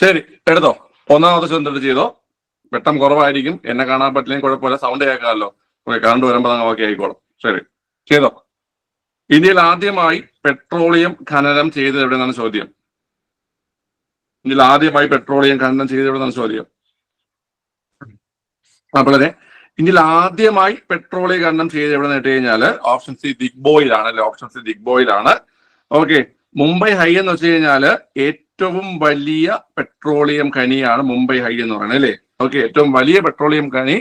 ശരി, എടുത്തോ. ഒന്നാമത്തെ ചോദ്യം ചെയ്തോ. വെട്ടം കുറവായിരിക്കും, എന്നെ കാണാൻ പറ്റില്ലെങ്കിൽ കുഴപ്പമില്ല, സൗണ്ട് കേൾക്കാമല്ലോ. ഓക്കെ, കറണ്ട് വരുമ്പോൾ അങ്ങ് ഓക്കെ ആയിക്കോളും. ശരി, ചെയ്തോ. ഇന്ത്യയിൽ ആദ്യമായി പെട്രോളിയം ഖനനം ചെയ്തത് എവിടെയെന്നാണ് ചോദ്യം. ഇന്ത്യയിൽ ആദ്യമായി പെട്രോളിയം ഖനനം ചെയ്തത് എവിടെയെന്നാണ് ചോദ്യം. വളരെ ഇന്ത്യയിൽ ആദ്യമായി പെട്രോളിയം ഖനനം ചെയ്ത് എവിടെ നേട്ട് കഴിഞ്ഞാല് ഓപ്ഷൻ സി ദിഗ്ബോയിലാണ് അല്ലെ. ഓപ്ഷൻ സി ദിഗ്ബോയിലാണ്. ഓക്കെ, മുംബൈ ഹൈ എന്ന് വെച്ച് കഴിഞ്ഞാല് ഏറ്റവും വലിയ പെട്രോളിയം ഖനിയാണ് മുംബൈ ഹൈ എന്ന് പറയുന്നത് അല്ലേ. ഓക്കെ, ഏറ്റവും വലിയ പെട്രോളിയം ഖനി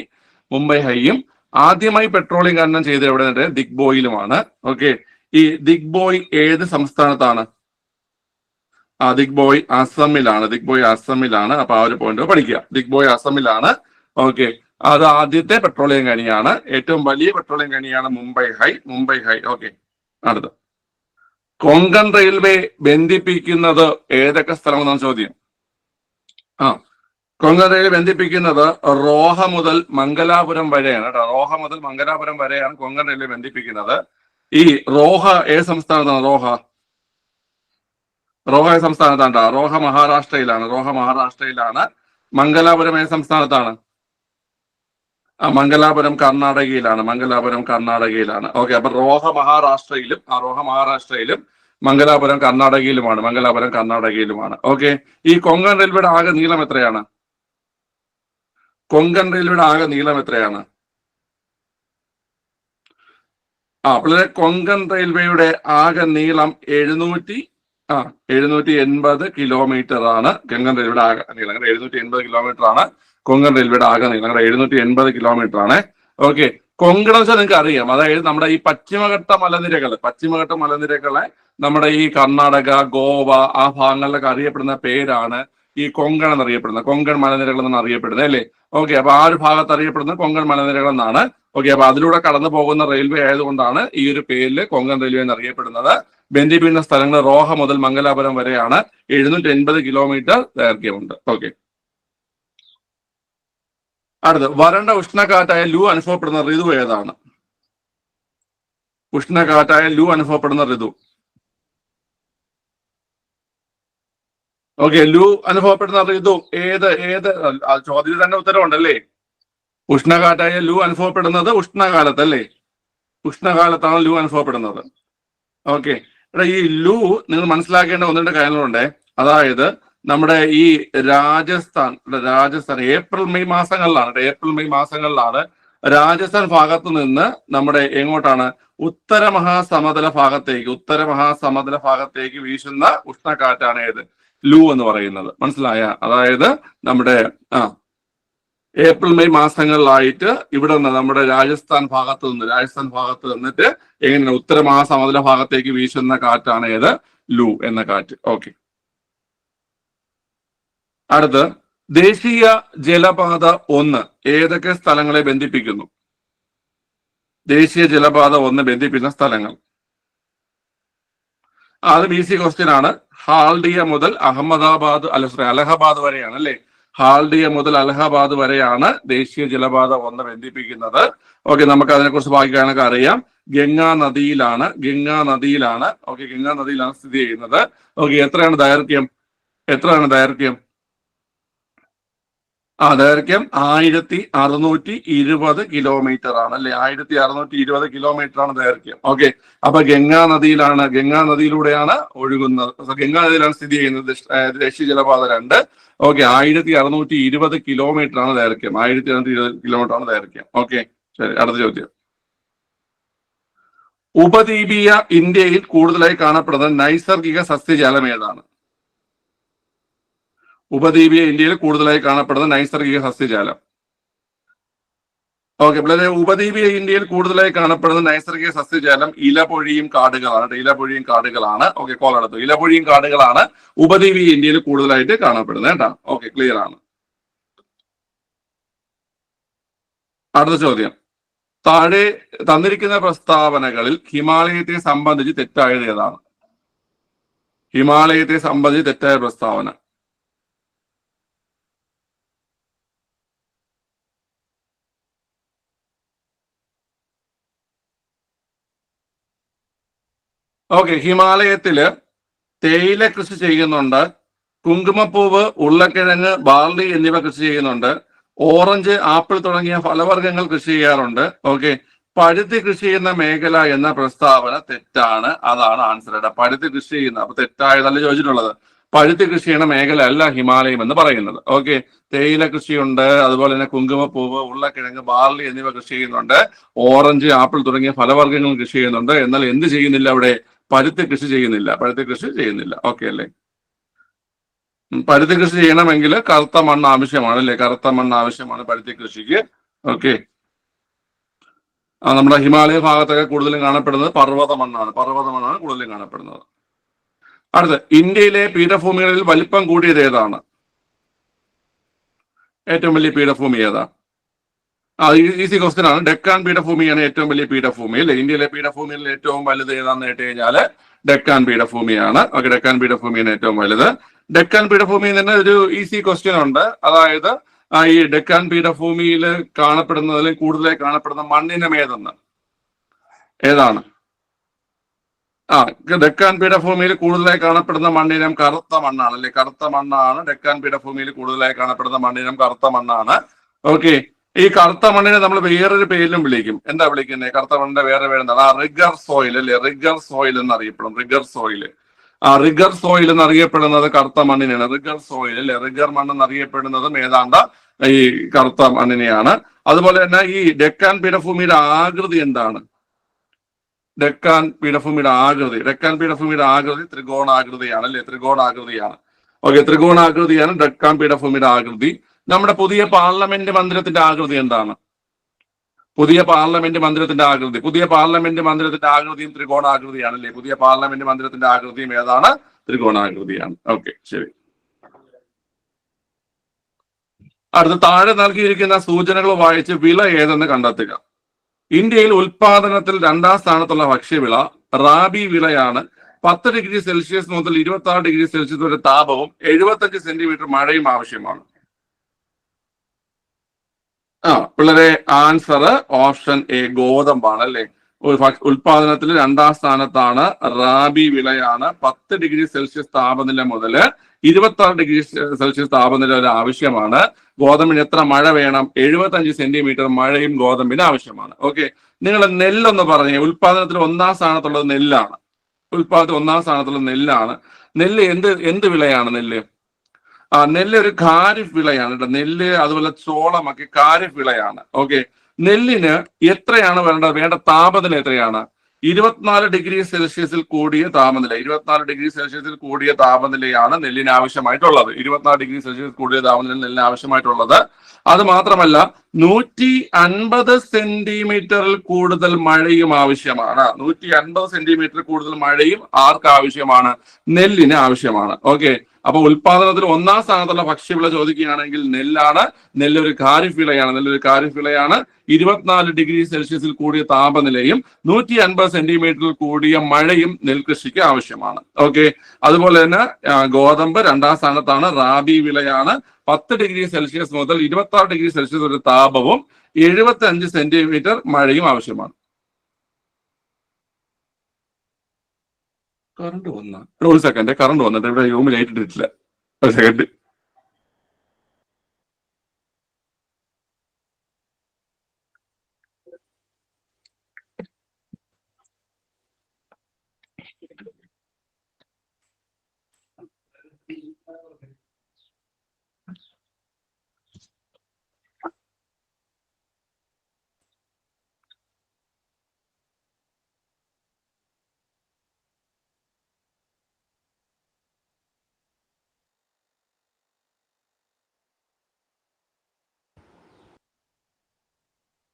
മുംബൈ ഹൈയും ആദ്യമായി പെട്രോളിയം ഖനനം ചെയ്ത് എവിടെ നേട്ട് ദിഗ്ബോയിലുമാണ്. ഓക്കെ, ഈ ദിഗ്ബോയ് ഏത് സംസ്ഥാനത്താണ്? ദിഗ്ബോയ് അസമിലാണ്. ദിഗ്ബോയ് അസമിലാണ്. അപ്പൊ ആ ഒരു പോയിന്റ് പഠിക്കുക. ദിഗ്ബോയ് അസമിലാണ്. ഓക്കെ, അത് ആദ്യത്തെ പെട്രോളിയം ഖനിയാണ്. ഏറ്റവും വലിയ പെട്രോളിയം ഖനിയാണ് Mumbai High. Mumbai High. Okay, അടുത്ത കൊങ്കൺ റെയിൽവേ ബന്ധിപ്പിക്കുന്നത് ഏതൊക്കെ സ്ഥലമെന്നാണ് ചോദ്യം. കൊങ്കൺ റെയിൽവേ ബന്ധിപ്പിക്കുന്നത് റോഹ മുതൽ മംഗലാപുരം വരെയാണ് കേട്ടോ. റോഹ മുതൽ മംഗലാപുരം വരെയാണ് കൊങ്കൺ റെയിൽവേ ബന്ധിപ്പിക്കുന്നത്. ഈ റോഹ ഏത് സംസ്ഥാനത്താണ്? റോഹ ഏത് സംസ്ഥാനത്താണ്? റോഹ മഹാരാഷ്ട്രയിലാണ്. റോഹ മഹാരാഷ്ട്രയിലാണ്. മംഗലാപുരം ഏത് സംസ്ഥാനത്താണ്? മംഗലാപുരം കർണാടകയിലാണ്. മംഗലാപുരം കർണാടകയിലാണ്. ഓക്കെ, അപ്പൊ റോഹ മഹാരാഷ്ട്രയിലും മംഗലാപുരം കർണാടകയിലുമാണ്. മംഗലാപുരം കർണാടകയിലുമാണ്. ഓക്കെ, ഈ കൊങ്കൺ റെയിൽവേയുടെ ആകെ നീളം എത്രയാണ്? കൊങ്കൺ റെയിൽവേയുടെ ആകെ നീളം എത്രയാണ്? അപ്പോൾ കൊങ്കൺ റെയിൽവേയുടെ ആകെ നീളം 780 കിലോമീറ്റർ ആണ്. കൊങ്കൺ റെയിൽവേയുടെ ആകെ നീളം 780 കിലോമീറ്റർ ആണ്. കൊങ്കൺ റെയിൽവേയുടെ ആകെ നീളം 780 കിലോമീറ്റർ ആണ്. ഓക്കെ, കൊങ്കൺ എന്ന് വെച്ചാൽ നിങ്ങൾക്ക് അറിയാം, അതായത് നമ്മുടെ ഈ പശ്ചിമഘട്ട മലനിരകളെ നമ്മുടെ ഈ കർണാടക, ഗോവ ആ ഭാഗങ്ങളിലൊക്കെ അറിയപ്പെടുന്ന പേരാണ് ഈ കൊങ്കൺ എന്നറിയപ്പെടുന്നത്. കൊങ്കൺ മലനിരകൾ എന്നാണ് അറിയപ്പെടുന്നത് അല്ലേ. ഓക്കെ, അപ്പൊ ആ ഒരു ഭാഗത്ത് അറിയപ്പെടുന്നത് കൊങ്കൺ മലനിരകൾ എന്നാണ്. ഓക്കെ, അപ്പൊ അതിലൂടെ കടന്നു പോകുന്ന റെയിൽവേ ആയതുകൊണ്ടാണ് ഈ ഒരു പേരിൽ കൊങ്കൺ റെയിൽവേ എന്ന് അറിയപ്പെടുന്നത്. ബന്ധിപ്പിക്കുന്ന സ്ഥലങ്ങൾ റോഹ മുതൽ മംഗലാപുരം വരെയാണ്. 780 കിലോമീറ്റർ ദൈർഘ്യമുണ്ട്. ഓക്കെ, അടുത്ത് വരണ്ട ഉഷ്ണക്കാറ്റായ ലൂ അനുഭവപ്പെടുന്ന ഋതു ഏതാണ്? ഉഷ്ണക്കാറ്റായ ലൂ അനുഭവപ്പെടുന്ന ഋതു. ഓക്കെ, ലൂ അനുഭവപ്പെടുന്ന ഋതു ഏത് ചോദ്യത്തിൽ തന്നെ ഉത്തരവുണ്ടല്ലേ. ഉഷ്ണക്കാറ്റായ ലൂ അനുഭവപ്പെടുന്നത് ഉഷ്ണകാലത്തല്ലേ. ഉഷ്ണകാലത്താണ് ലൂ അനുഭവപ്പെടുന്നത്. ഓക്കെ, ഇവിടെ ഈ ലൂ നിങ്ങൾ മനസ്സിലാക്കേണ്ട ഒന്ന് രണ്ട് കാര്യങ്ങളുണ്ട്. അതായത് നമ്മുടെ ഈ രാജസ്ഥാൻ ഏപ്രിൽ മെയ് മാസങ്ങളിലാണ് രാജസ്ഥാൻ ഭാഗത്ത് നിന്ന് നമ്മുടെ എങ്ങോട്ടാണ് ഉത്തര മഹാസമതല ഭാഗത്തേക്ക് വീശുന്ന ഉഷ്ണക്കാറ്റാണ് ഏത്? ലൂ എന്ന് പറയുന്നത്. മനസ്സിലായ? അതായത് നമ്മുടെ ഏപ്രിൽ മെയ് മാസങ്ങളിലായിട്ട് ഇവിടെ നിന്ന് നമ്മുടെ രാജസ്ഥാൻ ഭാഗത്ത് നിന്നിട്ട് എങ്ങനെ ഉത്തര മഹാസമുദ്ര ഭാഗത്തേക്ക് വീശുന്ന കാറ്റാണ് ഏത്? ലൂ എന്ന കാറ്റ്. ഓക്കെ, അടുത്ത് ദേശീയ ജലപാത 1 ഏതൊക്കെ സ്ഥലങ്ങളെ ബന്ധിപ്പിക്കുന്നു? ദേശീയ ജലപാത 1 ബന്ധിപ്പിക്കുന്ന സ്ഥലങ്ങൾ. അത് BC ക്വസ്റ്റ്യൻ ആണ്. ഹാൽഡിയ മുതൽ അലഹബാദ് വരെയാണ് അല്ലെ. ഹാൽഡിയ മുതൽ അലഹബാദ് വരെയാണ് ദേശീയ ജലപാത 1 ബന്ധിപ്പിക്കുന്നത്. ഓക്കെ, നമുക്ക് അതിനെക്കുറിച്ച് ബാക്കി കാര്യങ്ങളൊക്കെ അറിയാം. ഗംഗാ നദിയിലാണ്. ഓക്കെ, ഗംഗാ നദിയിലാണ് സ്ഥിതി ചെയ്യുന്നത്. ഓക്കെ, എത്രയാണ് ദൈർഘ്യം? ദൈർഘ്യം 1620 കിലോമീറ്റർ ആണ് അല്ലെ. 1620 കിലോമീറ്റർ ആണ് ദൈർഘ്യം. ഓക്കെ, അപ്പൊ ഗംഗാ നദിയിലൂടെയാണ് ഒഴുകുന്നത്. ഗംഗാ നദിയിലാണ് സ്ഥിതി ചെയ്യുന്നത് ദേശീയ ജലപാത 2. ഓക്കെ, 1620 കിലോമീറ്റർ ആണ് ദൈർഘ്യം. 1620 കിലോമീറ്റർ ആണ് ദൈർഘ്യം. ഓക്കെ, ശരി, അടുത്ത ചോദ്യം. ഉപദ്വീപീയ ഇന്ത്യയിൽ കൂടുതലായി കാണപ്പെടുന്ന നൈസർഗിക സസ്യജാലം ഏതാണ്? ഉപദ്വീപീയ ഇന്ത്യയിൽ കൂടുതലായി കാണപ്പെടുന്ന നൈസർഗിക സസ്യജാലം. ഓക്കെ, വളരെ ഉപദ്വീപീയ ഇന്ത്യയിൽ കൂടുതലായി കാണപ്പെടുന്ന നൈസർഗിക സസ്യജാലം ഇലപൊഴിയും കാടുകളാണ്. ഓക്കെ, കോളെടുത്തു. ഇലപൊഴിയും കാടുകളാണ് ഉപദ്വീപീയ ഇന്ത്യയിൽ കൂടുതലായിട്ട് കാണപ്പെടുന്നത് കേട്ടോ. ഓക്കെ, ക്ലിയർ ആണ്. അടുത്ത ചോദ്യം. താഴെ തന്നിരിക്കുന്ന പ്രസ്താവനകളിൽ ഹിമാലയത്തെ സംബന്ധിച്ച് തെറ്റായത് ഏതാണ്? ഹിമാലയത്തെ സംബന്ധിച്ച് തെറ്റായ പ്രസ്താവന. ഓക്കെ, ഹിമാലയത്തില് തേയില കൃഷി ചെയ്യുന്നുണ്ട്. കുങ്കുമപ്പൂവ്, ഉരുളക്കിഴങ്ങ്, ബാർലി എന്നിവ കൃഷി ചെയ്യുന്നുണ്ട്. ഓറഞ്ച്, ആപ്പിൾ തുടങ്ങിയ ഫലവർഗ്ഗങ്ങൾ കൃഷി ചെയ്യാറുണ്ട്. ഓക്കെ. പരുത്തി കൃഷി ചെയ്യുന്ന മേഖല എന്ന പ്രസ്താവന തെറ്റാണ്. അതാണ് ആൻസർ. പരുത്തി കൃഷി ചെയ്യുന്ന, അപ്പൊ തെറ്റായതല്ല ചോദിച്ചിട്ടുള്ളത്. പരുത്തി കൃഷി ചെയ്യുന്ന മേഖല അല്ല ഹിമാലയം എന്ന് പറയുന്നത്. ഓക്കെ. തേയില കൃഷിയുണ്ട്, അതുപോലെ തന്നെ കുങ്കുമപ്പൂവ്, ഉരുളക്കിഴങ്ങ്, ബാർലി എന്നിവ കൃഷി ചെയ്യുന്നുണ്ട്. ഓറഞ്ച്, ആപ്പിൾ തുടങ്ങിയ ഫലവർഗ്ഗങ്ങൾ കൃഷി ചെയ്യുന്നുണ്ട്. എന്നാൽ എന്ത് ചെയ്യുന്നില്ല അവിടെ? പരുത്തി കൃഷി ചെയ്യുന്നില്ല. പരുത്തി കൃഷി ചെയ്യുന്നില്ല. ഓക്കെ അല്ലേ? പരുത്തി കൃഷി ചെയ്യണമെങ്കിൽ കറുത്ത മണ്ണ് ആവശ്യമാണ് അല്ലേ? കറുത്ത മണ്ണ് ആവശ്യമാണ് പരുത്തി കൃഷിക്ക്. ഓക്കെ. നമ്മുടെ ഹിമാലയ ഭാഗത്തൊക്കെ കൂടുതലും കാണപ്പെടുന്നത് പർവ്വത മണ്ണാണ്. പർവ്വത മണ്ണാണ് കൂടുതലും കാണപ്പെടുന്നത്. അടുത്ത്, ഇന്ത്യയിലെ പീഠഭൂമികളിൽ വലിപ്പം കൂടിയത് ഏതാണ്? ഏറ്റവും വലിയ പീഠഭൂമി ഏതാ? ഈസി ക്വസ്റ്റ്യൻ ആണ്. ഡെക്കാൻ പീഠഭൂമിയാണ് ഏറ്റവും വലിയ പീഠഭൂമി അല്ലെ? ഇന്ത്യയിലെ പീഠഭൂമിയിൽ ഏറ്റവും വലുത് ഏതാന്ന് കേട്ട് കഴിഞ്ഞാൽ ഡെക്കാൻ പീഠഭൂമിയാണ്. ഓക്കെ, ഡെക്കാൻ പീഠഭൂമിയാണ് ഏറ്റവും വലുത്. ഡെക്കാൻ പീഠഭൂമിയിൽ തന്നെ ഒരു ഈസി ക്വസ്റ്റ്യൻ ഉണ്ട്. അതായത് ഈ ഡെക്കാൻ പീഠഭൂമിയിൽ കാണപ്പെടുന്നതിൽ കൂടുതലായി കാണപ്പെടുന്ന മണ്ണിനം ഏതെന്ന്? ഏതാണ്? ഡെക്കാൻ പീഠഭൂമിയിൽ കൂടുതലായി കാണപ്പെടുന്ന മണ്ണിനം കറുത്ത മണ്ണാണ് അല്ലെ? കറുത്ത മണ്ണാണ്. ഡെക്കാൻ പീഠഭൂമിയിൽ കൂടുതലായി കാണപ്പെടുന്ന മണ്ണിനം കറുത്ത മണ്ണാണ്. ഓക്കെ. ഈ കറുത്ത മണ്ണിനെ നമ്മൾ വേറൊരു പേരിലും വിളിക്കും. എന്താ വിളിക്കുന്നത്? കറുത്ത മണ്ണിന്റെ വേറെ പേരെന്താണ്? റിഗർ സോയിൽ അല്ലെ? റിഗർ സോയിൽ എന്നറിയപ്പെടും. റിഗർ സോയിൽ. റിഗർ സോയിൽ എന്നറിയപ്പെടുന്നത് കറുത്ത മണ്ണിനെയാണ്. റിഗർ സോയിൽ അല്ലെ? റിഗർ മണ്ണ് എന്നറിയപ്പെടുന്നതും ഏതാണ്ട് ഈ കറുത്ത മണ്ണിനെയാണ്. അതുപോലെ തന്നെ ഈ ഡെക്കാൻ പീഠഭൂമിയുടെ ആകൃതി എന്താണ്? ഡെക്കാൻ പീഠഭൂമിയുടെ ആകൃതി ത്രികോണാകൃതിയാണ് അല്ലെ? ത്രികോണാകൃതിയാണ്. ഓക്കെ, ത്രികോണാകൃതിയാണ് ഡെക്കാൻ പീഠഭൂമിയുടെ ആകൃതി. നമ്മുടെ പുതിയ പാർലമെന്റ് മന്ദിരത്തിന്റെ ആകൃതി എന്താണ്? പുതിയ പാർലമെന്റ് മന്ദിരത്തിന്റെ ആകൃതിയും ത്രികോണാകൃതിയാണ് അല്ലെ? പുതിയ പാർലമെന്റ് മന്ദിരത്തിന്റെ ആകൃതിയും ഏതാണ്? ത്രികോണാകൃതിയാണ്. ഓക്കെ, ശരി. അടുത്ത, താഴെ നൽകിയിരിക്കുന്ന സൂചനകൾ വായിച്ച് വിള ഏതെന്ന് കണ്ടെത്തുക. ഇന്ത്യയിൽ ഉൽപാദനത്തിൽ 2ാം സ്ഥാനത്തുള്ള ഭക്ഷ്യവിള റാബി വിളയാണ്. 10 ഡിഗ്രി സെൽഷ്യസ് മുതൽ 26 ഡിഗ്രി സെൽഷ്യസ് വരെ താപവും 75 സെന്റിമീറ്റർ മഴയും ആവശ്യമാണ്. പിള്ളേരെ, ആൻസർ ഓപ്ഷൻ എ ഗോതമ്പാണ് അല്ലെ? ഉൽപാദനത്തിൽ 2ാം സ്ഥാനത്താണ്. റാബി വിളയാണ്. 10 ഡിഗ്രി സെൽഷ്യസ് താപനില മുതൽ 26 ഡിഗ്രി സെൽഷ്യസ് താപനില വരെ ആവശ്യമാണ്. ഗോതമ്പിന് എത്ര മഴ വേണം? 75 സെന്റിമീറ്റർ മഴയും ഗോതമ്പിന് ആവശ്യമാണ്. ഓക്കെ. നിങ്ങൾ നെല്ലൊന്ന് പറഞ്ഞേ. ഉൽപാദനത്തിൽ 1ാം സ്ഥാനത്തുള്ളത് നെല്ലാണ്. നെല്ല് എന്ത് വിളയാണ്? നെല്ല് ഒരു ഖാരിഫ് വിളയാണ് കേട്ടോ. നെല്ല് അതുപോലെ ചോളമൊക്കെ ഖാരിഫ് വിളയാണ്. ഓക്കെ. നെല്ലിന് എത്രയാണ് വേണ്ട താപനില എത്രയാണ്? 24 ഡിഗ്രി സെൽഷ്യസിൽ കൂടിയ താപനിലയാണ് നെല്ലിന് ആവശ്യമായിട്ടുള്ളത്. 24 ഡിഗ്രി സെൽഷ്യസ് കൂടിയ താപനില നെല്ലിന് ആവശ്യമായിട്ടുള്ളത്. അത് മാത്രമല്ല, 150 സെന്റിമീറ്ററിൽ കൂടുതൽ മഴയും ആവശ്യമാണ്. 150 സെന്റിമീറ്റർ കൂടുതൽ മഴയും ആർക്ക് ആവശ്യമാണ്? നെല്ലിന് ആവശ്യമാണ്. ഓക്കെ. അപ്പൊ ഉൽപാദനത്തിൽ 1ാം സ്ഥാനത്തുള്ള ഭക്ഷ്യവിള ചോദിക്കുകയാണെങ്കിൽ നെല്ലാണ്. നെല്ലൊരു ഖാരിഫ് വിളയാണ്. 24 ഡിഗ്രി സെൽഷ്യസിൽ കൂടിയ താപനിലയും 150 സെന്റിമീറ്ററിൽ കൂടിയ മഴയും നെൽകൃഷിക്ക് ആവശ്യമാണ്. ഓക്കെ. അതുപോലെ തന്നെ ഗോതമ്പ് 2ാം സ്ഥാനത്താണ്. റാബി വിളയാണ്. 10 ഡിഗ്രി സെൽഷ്യസ് മുതൽ 26 ഡിഗ്രി സെൽഷ്യസ് വരെ താപവും 75 സെന്റിമീറ്റർ മഴയും ആവശ്യമാണ്. കറണ്ട് ഒരു സെക്കൻഡ്. കറണ്ട് വന്നിട്ട് ഇവിടെ റൂമിൽ ലൈറ്റ് ഇട്ടിട്ടില്ല. ഒരു സെക്കൻഡ്.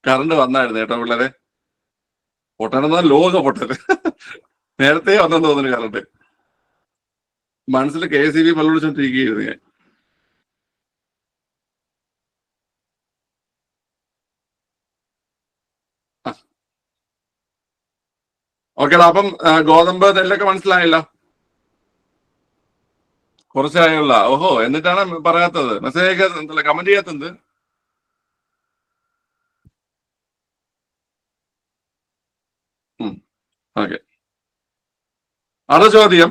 കറണ്ട് വന്നായിരുന്നു കേട്ടോ പിള്ളേരെ. പൊട്ടണെന്നാൽ ലോക പൊട്ടത്. നേരത്തെ വന്നെന്ന് തോന്നുന്നു കറണ്ട്. മനസ്സിൽ KCB വിളിച്ചോണ്ടിരിക്കുകയായിരുന്നു ഞാൻ. ഓക്കേടാ. അപ്പം ഗോതമ്പ് നെല്ലൊക്കെ മനസ്സിലായല്ലോ. കുറച്ചായുള്ള. ഓഹോ, എന്നിട്ടാണ് പറയാത്തത്. മെസ്സേജ് ഒക്കെ കമന്റ് ചെയ്യാത്തത്. ഓക്കെ. അടുത്ത ചോദ്യം.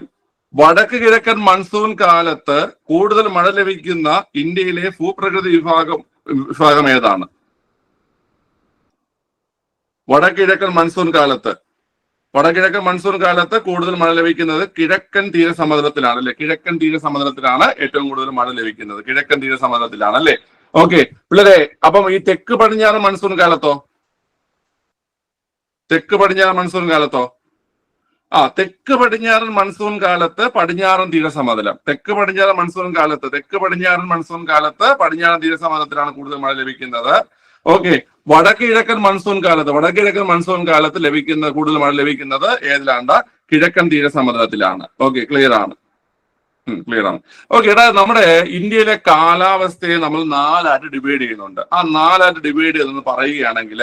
വടക്ക് കിഴക്കൻ മൺസൂൺ കാലത്ത് കൂടുതൽ മഴ ലഭിക്കുന്ന ഇന്ത്യയിലെ ഭൂപ്രകൃതി വിഭാഗം ഏതാണ്? വടക്കിഴക്കൻ മൺസൂൺ കാലത്ത് കൂടുതൽ മഴ ലഭിക്കുന്നത് കിഴക്കൻ തീരസമുദ്രത്തിലാണ് അല്ലെ? കിഴക്കൻ തീരസമുദ്രത്തിലാണ് ഏറ്റവും കൂടുതൽ മഴ ലഭിക്കുന്നത്. കിഴക്കൻ തീരസമുദ്രത്തിലാണ് അല്ലെ? ഓക്കെ പിള്ളേരെ, അപ്പം ഈ തെക്ക് പടിഞ്ഞാറൻ മൺസൂൺ കാലത്തോ? തെക്ക് പടിഞ്ഞാറൻ മൺസൂൺ കാലത്ത് പടിഞ്ഞാറൻ തീരസമതലം. തെക്ക് പടിഞ്ഞാറൻ മൺസൂൺ കാലത്ത് പടിഞ്ഞാറൻ തീരസമതലത്തിലാണ് കൂടുതൽ മഴ ലഭിക്കുന്നത്. ഓക്കെ, വടക്ക് കിഴക്കൻ മൺസൂൺ കാലത്ത് കൂടുതൽ മഴ ലഭിക്കുന്നത് ഏതിലാണ്ട? കിഴക്കൻ തീരസമതലത്തിലാണ്. ഓക്കെ, ക്ലിയർ ആണ്. ഓക്കെ, എടാ നമ്മുടെ ഇന്ത്യയിലെ കാലാവസ്ഥയെ നമ്മൾ 4ആയിട്ട് ഡിവൈഡ് ചെയ്യുന്നുണ്ട്. ആ 4ആയിട്ട് ഡിവൈഡ് ചെയ്തെന്ന് പറയുകയാണെങ്കിൽ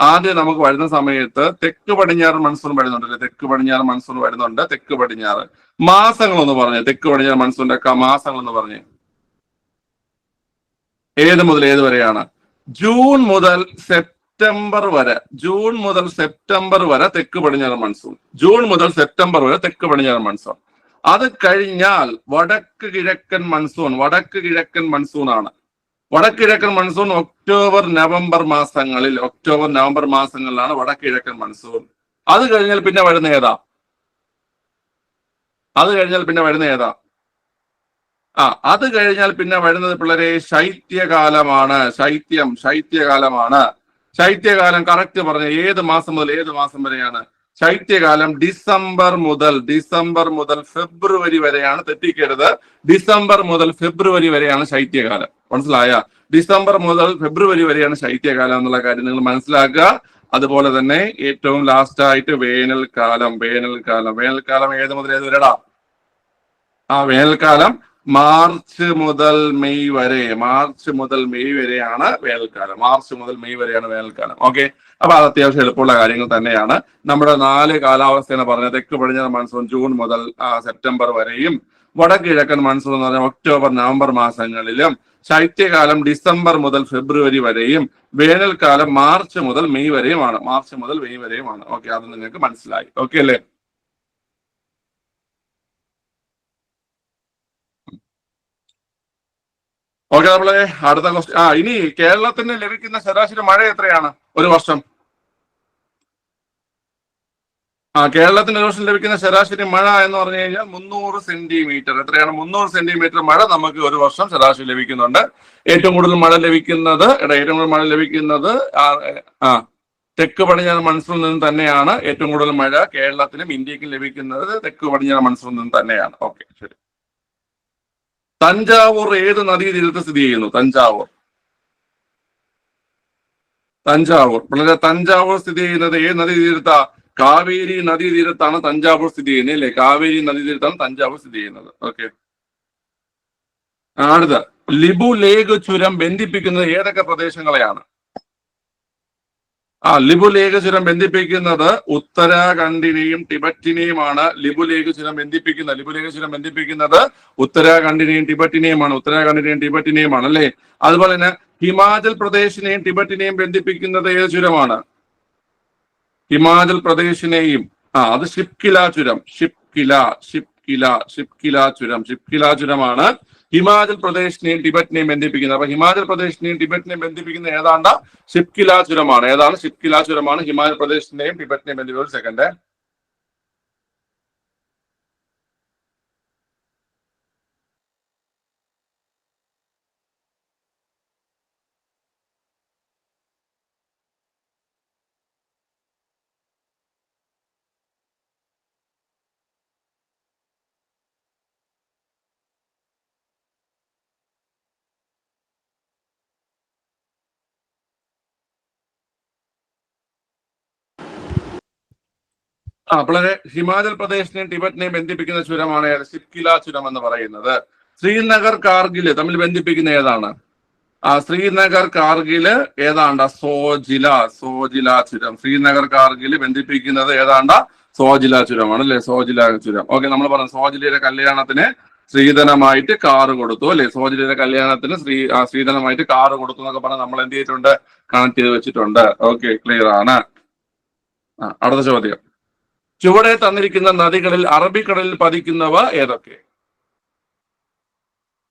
ആദ്യം നമുക്ക് വരുന്ന സമയത്ത് തെക്ക് പടിഞ്ഞാറൻ മൺസൂൺ വരുന്നുണ്ട് അല്ലെ? തെക്ക് പടിഞ്ഞാറൻ മൺസൂൺ വരുന്നുണ്ട്. തെക്ക് പടിഞ്ഞാറ് മാസങ്ങളൊന്ന് പറഞ്ഞേ. തെക്ക് പടിഞ്ഞാറൻ മൺസൂണിന്റെ മാസങ്ങളൊന്ന് പറഞ്ഞേ. ഏത് മുതൽ ഏത് വരെയാണ്? ജൂൺ മുതൽ സെപ്റ്റംബർ വരെ തെക്ക് പടിഞ്ഞാറൻ മൺസൂൺ. അത് കഴിഞ്ഞാൽ വടക്ക് കിഴക്കൻ മൺസൂൺ ആണ്. വടക്ക് കിഴക്കൻ മൺസൂൺ ഒക്ടോബർ നവംബർ മാസങ്ങളിലാണ് വടക്ക് കിഴക്കൻ മൺസൂൺ. അത് കഴിഞ്ഞാൽ പിന്നെ വരുന്ന ഏതാ? അത് കഴിഞ്ഞാൽ പിന്നെ വരുന്നത് പിള്ളേരെ ശൈത്യകാലമാണ്. ശൈത്യകാലം കറക്റ്റ് പറഞ്ഞ ഏത് മാസം മുതൽ ഏത് മാസം വരെയാണ്? ശൈത്യകാലം ഡിസംബർ മുതൽ ഫെബ്രുവരി വരെയാണ്. തെറ്റിക്കരുത്, ഡിസംബർ മുതൽ ഫെബ്രുവരി വരെയാണ് ശൈത്യകാലം. മനസ്സിലായ? ഡിസംബർ മുതൽ ഫെബ്രുവരി വരെയാണ് ശൈത്യകാലം എന്നുള്ള കാര്യം നിങ്ങൾ മനസ്സിലാക്കുക. അതുപോലെ തന്നെ ഏറ്റവും ലാസ്റ്റ് ആയിട്ട് വേനൽക്കാലം ഏത് മുതൽ ഏത് വരെടാ? വേനൽക്കാലം മാർച്ച് മുതൽ മെയ് വരെയാണ് വേനൽക്കാലം. ഓക്കെ, അപ്പൊ അത് അത്യാവശ്യം എളുപ്പമുള്ള കാര്യങ്ങൾ തന്നെയാണ്. നമ്മുടെ 4 കാലാവസ്ഥ എന്ന് പറഞ്ഞത് തെക്ക് പടിഞ്ഞാറൻ മൺസൂൺ ജൂൺ മുതൽ സെപ്റ്റംബർ വരെയും, വടക്ക് കിഴക്കൻ മൺസൂൺ എന്ന് പറഞ്ഞാൽ ഒക്ടോബർ നവംബർ മാസങ്ങളിലും, ശൈത്യകാലം ഡിസംബർ മുതൽ ഫെബ്രുവരി വരെയും, വേനൽക്കാലം മാർച്ച് മുതൽ മെയ് വരെയുമാണ്. ഓക്കെ, അത് നിങ്ങൾക്ക് മനസ്സിലായി. ഓക്കെ അല്ലേ? ഓക്കെ, നമ്മളെ അടുത്ത ക്വസ്റ്റ്യൻ. ഇനി കേരളത്തിന് ലഭിക്കുന്ന ശരാശരി മഴ എത്രയാണ് ഒരു വർഷം? കേരളത്തിന് ഒരു വർഷം ലഭിക്കുന്ന ശരാശരി മഴ എന്ന് പറഞ്ഞു കഴിഞ്ഞാൽ 300 സെന്റിമീറ്റർ. എത്രയാണ്? 300 സെന്റിമീറ്റർ മഴ നമുക്ക് ഒരു വർഷം ശരാശരി ലഭിക്കുന്നുണ്ട്. ഏറ്റവും കൂടുതൽ മഴ ലഭിക്കുന്നത് തെക്ക് പടിഞ്ഞാറൻ മൺസൂണിൽ നിന്ന് തന്നെയാണ്. ഏറ്റവും കൂടുതൽ മഴ കേരളത്തിലും ഇന്ത്യക്കും ലഭിക്കുന്നത് തെക്ക് പടിഞ്ഞാറൻ മൺസൂണിൽ നിന്ന് തന്നെയാണ്. ഓക്കെ, ശരി. തഞ്ചാവൂർ ഏത് നദീതീരത്ത് സ്ഥിതി ചെയ്യുന്നു? തഞ്ചാവൂർ സ്ഥിതി ചെയ്യുന്നത് ഏത് നദീതീരത്താ? കാവേരി നദീതീരത്താണ് തഞ്ചാവൂർ സ്ഥിതി ചെയ്യുന്നത് അല്ലേ? കാവേരി നദീതീരത്താണ് തഞ്ചാവൂർ സ്ഥിതി ചെയ്യുന്നത്. ഓക്കെ, അടുത്ത ലിബു ലേഗ് ചുരം ബന്ധിപ്പിക്കുന്നത് ഏതൊക്കെ പ്രദേശങ്ങളെയാണ്? ലിബു ലേഗ് ചുരം ബന്ധിപ്പിക്കുന്നത് ഉത്തരാഖണ്ഡിനെയും ടിബറ്റിനെയുമാണ്. ലിബു ലേഗ് ചുരം ബന്ധിപ്പിക്കുന്നത് ഉത്തരാഖണ്ഡിനെയും ടിബറ്റിനെയുമാണ് അല്ലെ? അതുപോലെ തന്നെ ഹിമാചൽ പ്രദേശിനെയും ടിബറ്റിനെയും ബന്ധിപ്പിക്കുന്നത് ഏത് ചുരമാണ്? ഹിമാചൽ പ്രദേശിനെയും അത് ഷിപ്കില ചുരമാണ് ഹിമാചൽ പ്രദേശിനെയും ടിബറ്റിനെയും ബന്ധിപ്പിക്കുന്നത്. അപ്പൊ ഹിമാചൽ പ്രദേശിനെയും ടിബറ്റിനെയും ബന്ധിപ്പിക്കുന്ന ഏതാണ്ട് ഷിപ്കില ചുരമാണ്. ഹിമാചൽ പ്രദേശിനെയും ടിബറ്റിനെയും ബന്ധിപ്പിക്കുന്ന. ഒരു സെക്കൻഡ്. അപ്പോൾ ഹിമാചൽ പ്രദേശിനെയും ടിബറ്റിനെയും ബന്ധിപ്പിക്കുന്ന ചുരമാണ് ഷിപ്കില ചുരം എന്ന് പറയുന്നത്. ശ്രീനഗർ കാർഗിൽ തമ്മിൽ ബന്ധിപ്പിക്കുന്ന ഏതാണ്? ശ്രീനഗർ കാർഗിൽ ഏതാണ്ട സോജില ചുരം. ശ്രീനഗർ കാർഗിൽ ബന്ധിപ്പിക്കുന്നത് ഏതാണ്ട സോജില ചുരമാണ് അല്ലെ? സോജില ചുരം. ഓക്കെ, നമ്മൾ പറഞ്ഞു സോജിലയുടെ കല്യാണത്തിന് സ്ത്രീധനമായിട്ട് കാറ് കൊടുത്തു അല്ലെ? സോജിലയുടെ കല്യാണത്തിന് സ്ത്രീധനമായിട്ട് കാറ് കൊടുത്തു എന്നൊക്കെ പറഞ്ഞാൽ നമ്മൾ എന്ത് ചെയ്തിട്ടുണ്ട്? കണക്ട് ചെയ്ത് വെച്ചിട്ടുണ്ട്. ഓക്കെ, ക്ലിയർ ആണ്. അടുത്ത ചോദ്യം. ചുവടെ തന്നിരിക്കുന്ന നദികളിൽ അറബിക്കടലിൽ പതിക്കുന്നവ ഏതൊക്കെ?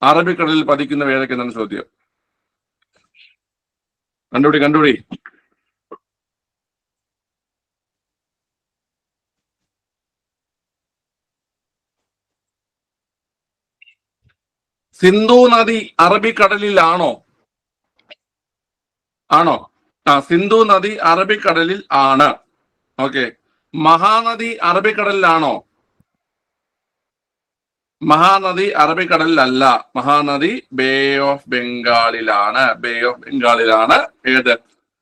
അറബിക്കടലിൽ പതിക്കുന്നവ ഏതൊക്കെ എന്നാണ് ചോദ്യം. കണ്ടുപിടി. സിന്ധു നദി അറബിക്കടലിലാണോ? ആണോ? സിന്ധു നദി അറബിക്കടലിൽ ആണ്. ഓക്കെ. മഹാനദി അറബിക്കടലിലാണോ? മഹാനദി അറബിക്കടലിലല്ല. മഹാനദി ബേ ഓഫ് ബംഗാളിലാണ്. ഏത്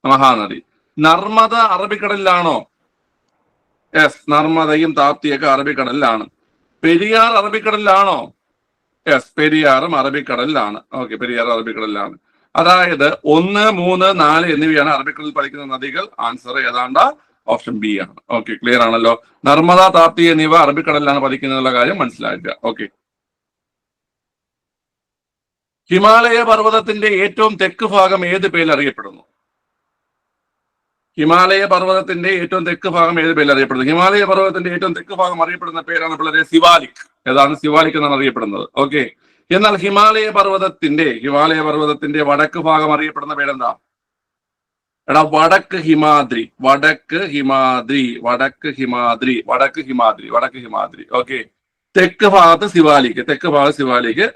മഹാനദി? നർമ്മദ അറബിക്കടലിലാണോ? യെസ്, നർമ്മദയും താപ്തിയൊക്കെ അറബിക്കടലിലാണ്. പെരിയാർ അറബിക്കടലിലാണോ? യെസ്, പെരിയാറും അറബിക്കടലിലാണ്. ഓക്കെ, പെരിയാർ അറബിക്കടലിലാണ്. അതായത് 1, 3, 4 എന്നിവയാണ് അറബിക്കടലിൽ പതിക്കുന്ന നദികൾ. ആൻസർ ഏതാണ്ട് ഓപ്ഷൻ ബി ആണ്. ഓക്കെ, ക്ലിയർ ആണല്ലോ. നർമ്മദ, താപ്തി എന്നിവ അറബിക്കടലിലാണ് പതിക്കുന്നതിനുള്ള കാര്യം മനസ്സിലാക്കുക. ഓക്കെ. ഹിമാലയ പർവ്വതത്തിന്റെ ഏറ്റവും തെക്ക് ഭാഗം ഏത് പേരിൽ അറിയപ്പെടുന്നു? ഹിമാലയ പർവ്വതത്തിന്റെ ഏറ്റവും തെക്ക് ഭാഗം ഏത് പേരിൽ അറിയപ്പെടുന്നു? ഹിമാലയ പർവ്വതത്തിന്റെ ഏറ്റവും തെക്ക് ഭാഗം അറിയപ്പെടുന്ന പേരാണ് പിള്ളേരെ സിവാലിക്. ഏതാണ്? സിവാലിക് എന്നാണ് അറിയപ്പെടുന്നത്. ഓക്കെ. എന്നാൽ ഹിമാലയ പർവ്വതത്തിന്റെ വടക്ക് ഭാഗം അറിയപ്പെടുന്ന പേരെന്താ? വടക്ക് ഹിമാദ്രി. ഓക്കെ. തെക്ക് ഭാഗത്ത് സിവാലിക്.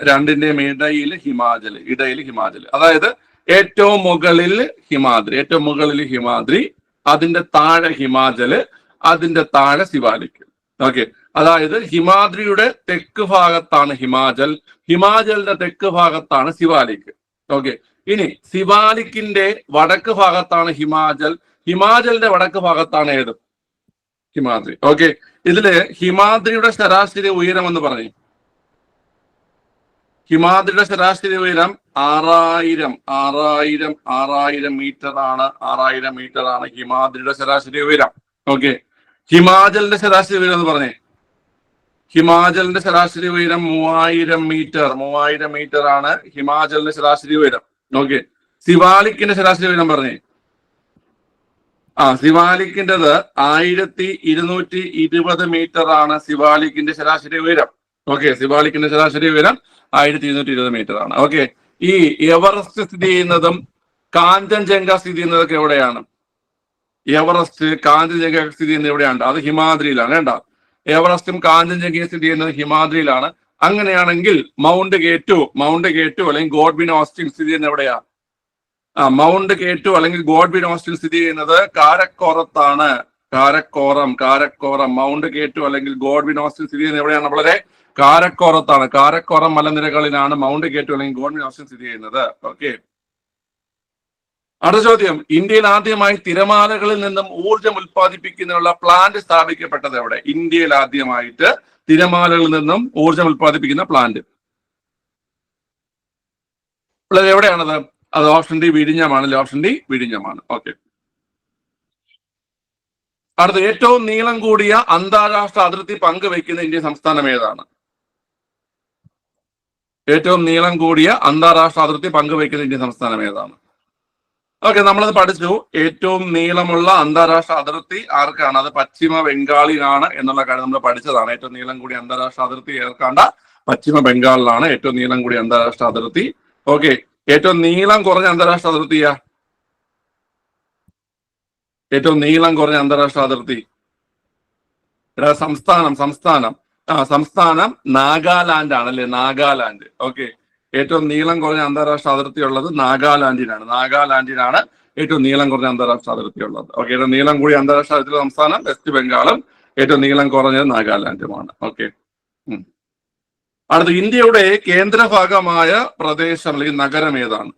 രണ്ടിന്റെയും ഇടയിൽ ഹിമാചൽ. അതായത് ഏറ്റവും മുകളിൽ ഹിമാദ്രി, അതിന്റെ താഴെ ഹിമാചല്, അതിന്റെ താഴെ സിവാലിക്. ഓക്കെ. അതായത് ഹിമാദ്രിയുടെ തെക്ക് ഭാഗത്താണ് ഹിമാചലിന്റെ തെക്ക് ഭാഗത്താണ് സിവാലിക്. ഓക്കെ. ഇനി സിവാലിക്കിന്റെ വടക്ക് ഭാഗത്താണ് ഹിമാചലിന്റെ വടക്ക് ഭാഗത്താണ് ഏത്? ഹിമാദ്രി. ഓക്കെ. ഇതില് ഹിമാദ്രിയുടെ ശരാശരി ഉയരം എന്ന് പറയും. ഹിമാദ്രിയുടെ ശരാശരി ഉയരം 6000 മീറ്റർ ആണ്. 6000 മീറ്റർ ആണ് ഹിമാദ്രിയുടെ ശരാശരി ഉയരം. ഓക്കെ. ഹിമാചലിന്റെ ശരാശരി ഉയരം എന്ന് പറഞ്ഞേ. ഹിമാചലിന്റെ ശരാശരി ഉയരം 3000 മീറ്റർ ആണ് ഹിമാചലിന്റെ ശരാശരി ഉയരം. ഓക്കെ. സിവാലിക്കിന്റെ ശരാശരി ഉയരം പറഞ്ഞേ. സിവാലിക്കിൻ്റെത് 1220 മീറ്റർ ആണ് സിവാലിക്കിന്റെ ശരാശരി ഉയരം. ഓക്കെ. സിവാലിക്കിന്റെ ശരാശരി ഉയരം 1220 മീറ്റർ ആണ്. ഓക്കെ. ഈ എവറസ്റ്റ് സ്ഥിതി ചെയ്യുന്നതും കാഞ്ചൻജംഗ സ്ഥിതി ചെയ്യുന്നതൊക്കെ എവിടെയാണ്? കാഞ്ചൻജംഗ സ്ഥിതി ചെയ്യുന്നത് എവിടെയാണ്? അത് ഹിമാദ്രിയിലാണ്. വേണ്ട, എവറസ്റ്റും കാഞ്ചൻജംഗയും സ്ഥിതി ചെയ്യുന്നത് ഹിമാദ്രിയിലാണ്. അങ്ങനെയാണെങ്കിൽ മൗണ്ട് കെ ടു അല്ലെങ്കിൽ ഗോഡ്വിൻ ഓസ്റ്റിൻ സ്ഥിതി ചെയ്യുന്നത് എവിടെയാ? മൗണ്ട് കെ2 അല്ലെങ്കിൽ ഗോഡ്വിൻ ഓസ്റ്റിൻ സ്ഥിതി ചെയ്യുന്നത് കാരക്കോറത്താണ്. കാരക്കോറം മൗണ്ട് കെ2 അല്ലെങ്കിൽ ഗോഡ്വിൻ ഓസ്റ്റിൻ സ്ഥിതി ചെയ്യുന്നത് എവിടെയാണ്? വളരെ കാരക്കോറത്താണ്. കാരക്കോറം മലനിരകളിലാണ് മൗണ്ട് കെ2 അല്ലെങ്കിൽ ഗോഡ്വിൻ ഓസ്റ്റിൻ സ്ഥിതി ചെയ്യുന്നത്. ഓക്കെ. അടുത്ത ചോദ്യം. ഇന്ത്യയിൽ ആദ്യമായി തിരമാലകളിൽ നിന്നും ഊർജം ഉൽപ്പാദിപ്പിക്കുന്നതിനുള്ള പ്ലാന്റ് സ്ഥാപിക്കപ്പെട്ടത് എവിടെ? ഇന്ത്യയിൽ ആദ്യമായിട്ട് തിരമാലകളിൽ നിന്നും ഊർജം ഉൽപ്പാദിപ്പിക്കുന്ന പ്ലാന്റ് എവിടെയാണത്? അത് ഓപ്ഷൻ ഡി വിഴിഞ്ഞമാണ്. ഓക്കെ. അടുത്ത. ഏറ്റവും നീളം കൂടിയ അന്താരാഷ്ട്ര അതിർത്തി പങ്കുവയ്ക്കുന്ന ഇന്ത്യൻ സംസ്ഥാനം ഏതാണ്? ഏറ്റവും നീളം കൂടിയ അന്താരാഷ്ട്ര അതിർത്തി പങ്കുവയ്ക്കുന്ന ഇന്ത്യൻ സംസ്ഥാനം ഏതാണ്? ഓക്കെ, നമ്മളത് പഠിച്ചു. ഏറ്റവും നീളമുള്ള അന്താരാഷ്ട്ര അതിർത്തി ആർക്കാണ്? അത് പശ്ചിമ ബംഗാളിലാണ് എന്നുള്ള കാര്യം നമ്മൾ പഠിച്ചതാണ്. ഏറ്റവും നീളം കൂടിയ അന്താരാഷ്ട്ര അതിർത്തി ഏർക്കാണ്ട പശ്ചിമ ബംഗാളിലാണ് ഏറ്റവും നീളം കൂടിയ അന്താരാഷ്ട്ര അതിർത്തി. ഓക്കെ. ഏറ്റവും നീളം കുറഞ്ഞ അന്താരാഷ്ട്ര അതിർത്തിയാ? ഏറ്റവും നീളം കുറഞ്ഞ അന്താരാഷ്ട്ര അതിർത്തി സംസ്ഥാനം നാഗാലാൻഡ് ആണല്ലേ? നാഗാലാൻഡ്. ഓക്കെ. ഏറ്റവും നീളം കുറഞ്ഞ അന്താരാഷ്ട്ര അതിർത്തി ഉള്ളത് നാഗാലാൻഡിനാണ് ഏറ്റവും നീളം കുറഞ്ഞ അന്താരാഷ്ട്ര അതിർത്തി ഉള്ളത്. ഓക്കെ. ഏറ്റവും നീളം കൂടിയ അന്താരാഷ്ട്ര അതിർത്തി സംസ്ഥാനം വെസ്റ്റ് ബംഗാളും ഏറ്റവും നീളം കുറഞ്ഞത് നാഗാലാൻഡുമാണ്. ഓക്കെ. അടുത്ത. ഇന്ത്യയുടെ കേന്ദ്രഭാഗമായ പ്രദേശം അല്ലെങ്കിൽ നഗരം ഏതാണ്?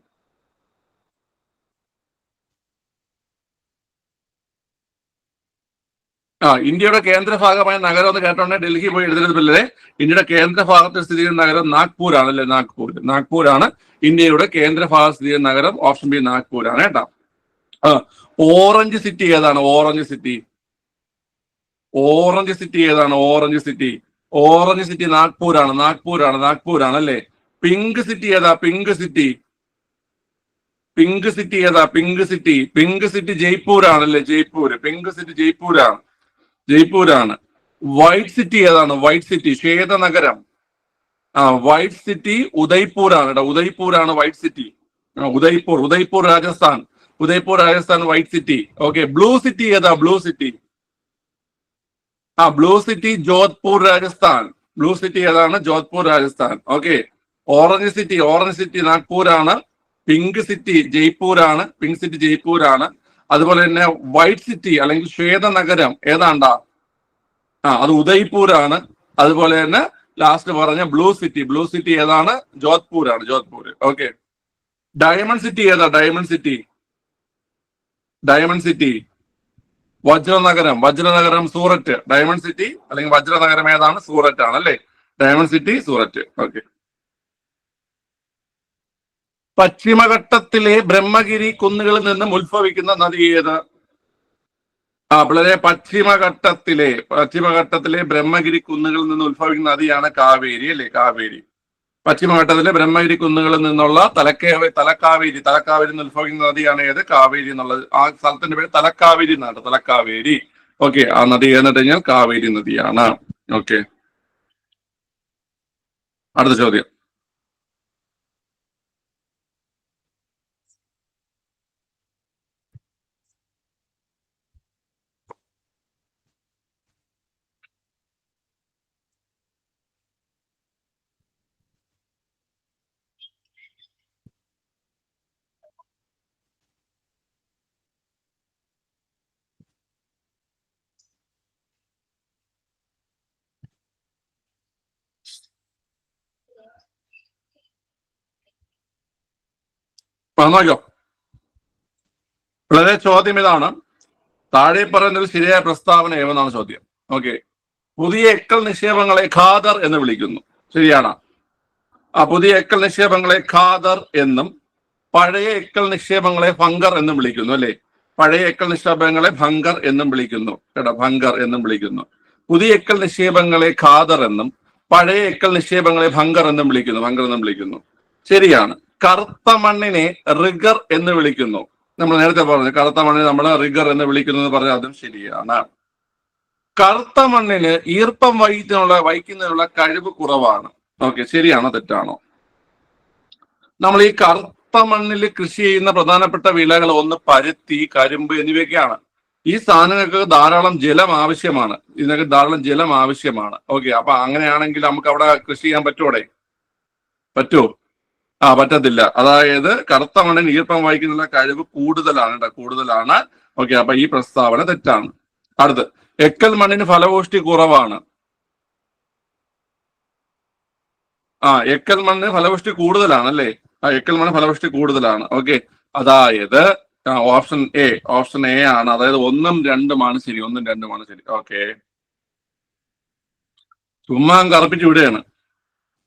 ഇന്ത്യയുടെ കേന്ദ്രഭാഗമായ നഗരം എന്ന് കേട്ടോണ്ടേ ഡൽഹി പോയി എഴുതുന്നതില്ലേ. ഇന്ത്യയുടെ കേന്ദ്രഭാഗത്ത് സ്ഥിതി ചെയ്യുന്ന നഗരം നാഗ്പൂരാണ് അല്ലെ? നാഗ്പൂരാണ് ഇന്ത്യയുടെ കേന്ദ്രഭാഗത്ത് സ്ഥിതി ചെയ്യുന്ന നഗരം. ഓപ്ഷൻ ബി നാഗ്പൂരാണ് കേട്ടോ. ഓറഞ്ച് സിറ്റി ഏതാണ്? ഓറഞ്ച് സിറ്റി ഏതാണ്? ഓറഞ്ച് സിറ്റി നാഗ്പൂരാണ് അല്ലേ? പിങ്ക് സിറ്റി ഏതാ? പിങ്ക് സിറ്റി ജയ്പൂരാണ് അല്ലേ? പിങ്ക് സിറ്റി ജയ്പൂരാണ്. വൈറ്റ് സിറ്റി ഏതാണ്? വൈറ്റ് സിറ്റി, ശ്വേതനഗരം. വൈറ്റ് സിറ്റി ഉദയ്പൂർ ആണ് കേട്ടോ. ഉദയ്പൂർ ആണ് white city. Udaipur, Udaipur Rajasthan. Udaipur Rajasthan white city. Okay. Blue city ഏതാ? Blue city. Blue city Jodhpur Rajasthan. Blue city ഏതാണ്? Jodhpur Rajasthan. Okay. Orange city, orange city Nagpur ആണ്. പിങ്ക് സിറ്റി ജയ്പൂർ ആണ്. പിങ്ക് സിറ്റി ജയ്പൂർ ആണ്. അതുപോലെ തന്നെ വൈറ്റ് സിറ്റി അല്ലെങ്കിൽ ശ്വേതനഗരം ഏതാണ്ടാ? അത് ഉദയ്പൂർ ആണ്. അതുപോലെ തന്നെ ലാസ്റ്റ് പറഞ്ഞ ബ്ലൂ സിറ്റി, ബ്ലൂ സിറ്റി ഏതാണ്? ജോധ്പൂർ ആണ്, ജോധ്പൂർ. ഓക്കെ. ഡയമണ്ട് സിറ്റി ഏതാ? ഡയമണ്ട് സിറ്റി, ഡയമണ്ട് സിറ്റി വജ്രനഗരം, വജ്രനഗരം സൂററ്റ്. ഡയമണ്ട് സിറ്റി അല്ലെങ്കിൽ വജ്രനഗരം ഏതാണ്? സൂററ്റ് ആണ് അല്ലേ? Diamond city Surat. ഓക്കെ. പശ്ചിമഘട്ടത്തിലെ ബ്രഹ്മഗിരി കുന്നുകളിൽ നിന്നും ഉത്ഭവിക്കുന്ന നദി ഏത്? വളരെ പശ്ചിമഘട്ടത്തിലെ ബ്രഹ്മഗിരി കുന്നുകളിൽ നിന്ന് ഉത്ഭവിക്കുന്ന നദിയാണ് കാവേരി അല്ലേ? കാവേരി. പശ്ചിമഘട്ടത്തിലെ ബ്രഹ്മഗിരി കുന്നുകളിൽ നിന്നുള്ള തലക്കാവേരി നിന്ന് ഉത്ഭവിക്കുന്ന നദിയാണ് ഏത്? കാവേരി എന്നുള്ളത്. ആ സ്ഥലത്തിന്റെ പേര് തലക്കാവേരി എന്നാണ്. തലക്കാവേരി. ഓക്കെ. ആ നദി ഏതെന്ന് കഴിഞ്ഞാൽ കാവേരി നദിയാണ്. ഓക്കെ. അടുത്ത ചോദ്യം. നോക്കോ. വളരെ ചോദ്യം ഇതാണ്. താഴെ പറയുന്നതിൽ ശരിയായ പ്രസ്താവന ഏതെന്നാണ് ചോദ്യം. ഓക്കെ. പുതിയ എക്കൽ നിക്ഷേപങ്ങളെ ഖാദർ എന്ന് വിളിക്കുന്നു. ശരിയാണ്. പുതിയ എക്കൽ നിക്ഷേപങ്ങളെ ഖാദർ എന്നും പഴയ എക്കൽ നിക്ഷേപങ്ങളെ ഭങ്കർ എന്നും വിളിക്കുന്നു അല്ലെ? പഴയ എക്കൽ നിക്ഷേപങ്ങളെ ഭങ്കർ എന്നും വിളിക്കുന്നു കേട്ടോ. ഭങ്കർ എന്നും വിളിക്കുന്നു. പുതിയ എക്കൽ നിക്ഷേപങ്ങളെ ഖാദർ എന്നും പഴയ എക്കൽ നിക്ഷേപങ്ങളെ ഭങ്കർ എന്നും വിളിക്കുന്നു. ഭങ്കർ എന്നും വിളിക്കുന്നു. ശരിയാണ്. കറുത്ത മണ്ണിനെ റിഗർ എന്ന് വിളിക്കുന്നു. നമ്മൾ നേരത്തെ പറഞ്ഞു കറുത്ത മണ്ണിനെ നമ്മൾ റിഗർ എന്ന് വിളിക്കുന്നു എന്ന് പറഞ്ഞാൽ അതും ശരിയാണ്. കറുത്ത മണ്ണിന് ഈർപ്പം വഹിക്കുന്നതിനുള്ള കഴിവ് കുറവാണ്. ഓക്കെ. ശരിയാണോ തെറ്റാണോ? നമ്മൾ ഈ കറുത്ത മണ്ണിൽ കൃഷി ചെയ്യുന്ന പ്രധാനപ്പെട്ട വിളകൾ ഒന്ന് പരുത്തി, കരിമ്പ് എന്നിവയൊക്കെയാണ്. ഈ സാധനങ്ങൾക്ക് ധാരാളം ജലം ആവശ്യമാണ്. ഇതിനൊക്കെ ധാരാളം ജലം ആവശ്യമാണ്. ഓക്കെ. അപ്പൊ അങ്ങനെയാണെങ്കിൽ നമുക്ക് അവിടെ കൃഷി ചെയ്യാൻ പറ്റുമോടെ? പറ്റുമോ? പറ്റത്തില്ല. അതായത് കറുത്ത മണ്ണിന് ഈർപ്പം വഹിക്കുന്ന കഴിവ് കൂടുതലാണ് കൂടുതലാണ്. ഓക്കെ. അപ്പൊ ഈ പ്രസ്താവന തെറ്റാണ്. അടുത്ത്, എക്കൽ മണ്ണിന് ഫലപുഷ്ടി കുറവാണ്. എക്കൽ മണ്ണിന് ഫലപുഷ്ടി കൂടുതലാണ് അല്ലേ? എക്കൽ മണ്ണ് ഫലപുഷ്ടി കൂടുതലാണ്. ഓക്കെ. അതായത് ഓപ്ഷൻ എ ആണ്. അതായത് 1ഉം 2ഉമാണ് ശരി. 1ഉം 2ഉമാണ് ശരി. ഓക്കെ. ചുമ്മാ കറുപ്പിച്ച് വിടുകയാണ്.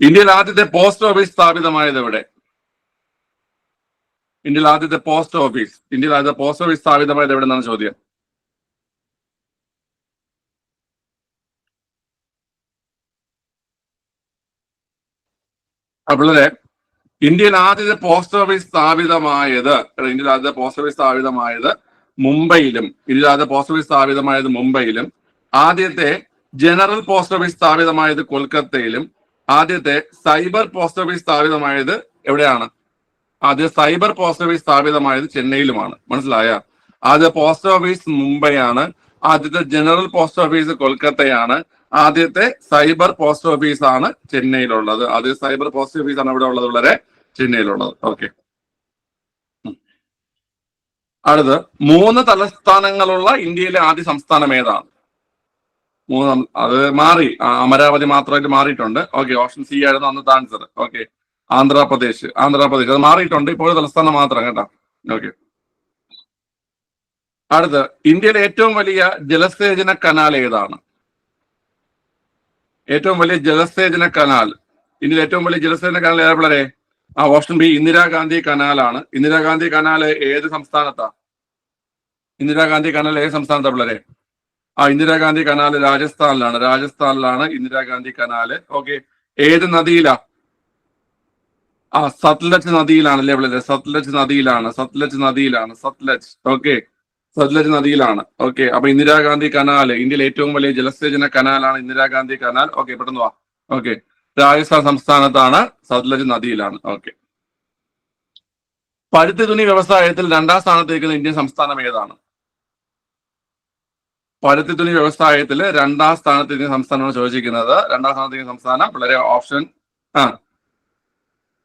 ഇന്ത്യയിൽ ആദ്യത്തെ പോസ്റ്റ് ഓഫീസ് സ്ഥാപിതമായത് എവിടെ? ഇന്ത്യയിൽ ആദ്യത്തെ പോസ്റ്റ് ഓഫീസ് സ്ഥാപിതമായത് എവിടെ എന്നാണ് ചോദ്യം. പിള്ളേരെ, ഇന്ത്യയിൽ ആദ്യത്തെ പോസ്റ്റ് ഓഫീസ് സ്ഥാപിതമായത് മുംബൈയിലും. ഇന്ത്യയിൽ ആദ്യത്തെ പോസ്റ്റ് ഓഫീസ് സ്ഥാപിതമായത് മുംബൈയിലും. ആദ്യത്തെ ജനറൽ പോസ്റ്റ് ഓഫീസ് സ്ഥാപിതമായത് കൊൽക്കത്തയിലും. ആദ്യത്തെ സൈബർ പോസ്റ്റ് ഓഫീസ് സ്ഥാപിതമായത് എവിടെയാണ്? ആദ്യ സൈബർ പോസ്റ്റ് ഓഫീസ് സ്ഥാപിതമായത് ചെന്നൈയിലുമാണ്. മനസ്സിലായ? ആദ്യ പോസ്റ്റ് ഓഫീസ് മുംബൈ ആണ്. ആദ്യത്തെ ജനറൽ പോസ്റ്റ് ഓഫീസ് കൊൽക്കത്തയാണ്. ആദ്യത്തെ സൈബർ പോസ്റ്റ് ഓഫീസ് ആണ് ചെന്നൈയിലുള്ളത്. ആദ്യ സൈബർ പോസ്റ്റ് ഓഫീസ് ആണ് ഇവിടെ ഉള്ളത്, വളരെ ചെന്നൈയിലുള്ളത്. ഓക്കെ. അടുത്ത്, 3 തലസ്ഥാനങ്ങളുള്ള ഇന്ത്യയിലെ ആദ്യ സംസ്ഥാനം ഏതാണ്? അത് മാറി. അമരാവതി മാത്രമായിട്ട് മാറിയിട്ടുണ്ട്. ഓക്കെ. ഓപ്ഷൻ സി ആയിരുന്നു അന്നത്തെ ആൻസർ. ഓക്കെ. ആന്ധ്രാപ്രദേശ് അത് മാറിയിട്ടുണ്ട്. ഇപ്പോൾ തലസ്ഥാനം മാത്രം കേട്ടോ. ഓക്കെ. അടുത്ത്, ഇന്ത്യയിലെ ഏറ്റവും വലിയ ജലസേചന കനാൽ ഏതാണ്? ഏറ്റവും വലിയ ജലസേചന കനാൽ ഇന്ത്യയിലെ ഏറ്റവും വലിയ ജലസേചന കനാൽ ഏതാ പിള്ളേരെ? ഓപ്ഷൻ ബി ഇന്ദിരാഗാന്ധി കനാലാണ്. ഇന്ദിരാഗാന്ധി കനാൽ ഏത് സംസ്ഥാനത്താ? ഇന്ദിരാഗാന്ധി കനാൽ ഏത് സംസ്ഥാനത്താ പിള്ളേരെ? ഇന്ദിരാഗാന്ധി കനാൽ രാജസ്ഥാനിലാണ് ഇന്ദിരാഗാന്ധി കനാല്. ഓക്കെ. ഏത് നദിയിലാ? സത്ലജ് നദിയിലാണല്ലേ പിള്ളേരെ? സത്ലജ് നദിയിലാണ്. ഓക്കെ. സത്ലജ് നദിയിലാണ്. ഓക്കെ, അപ്പൊ ഇന്ദിരാഗാന്ധി കനാൽ, ഇന്ത്യയിലെ ഏറ്റവും വലിയ ജലസേചന കനാലാണ് ഇന്ദിരാഗാന്ധി കനാൽ. ഓക്കെ, പെട്ടെന്ന് വാ. ഓക്കെ, രാജസ്ഥാൻ സംസ്ഥാനത്താണ്, സത്ലജ് നദിയിലാണ്. ഓക്കെ, പരുത്തി തുണി വ്യവസായത്തിൽ രണ്ടാം സ്ഥാനത്തേക്കുന്ന ഇന്ത്യൻ സംസ്ഥാനം ഏതാണ്? പരുത്തി തുണി വ്യവസായത്തിൽ രണ്ടാം സ്ഥാനത്തേക്കുന്ന സംസ്ഥാനമാണ് ചോദിച്ചിരിക്കുന്നത്. രണ്ടാം സ്ഥാനത്തേക്കുന്ന സംസ്ഥാനം വളരെ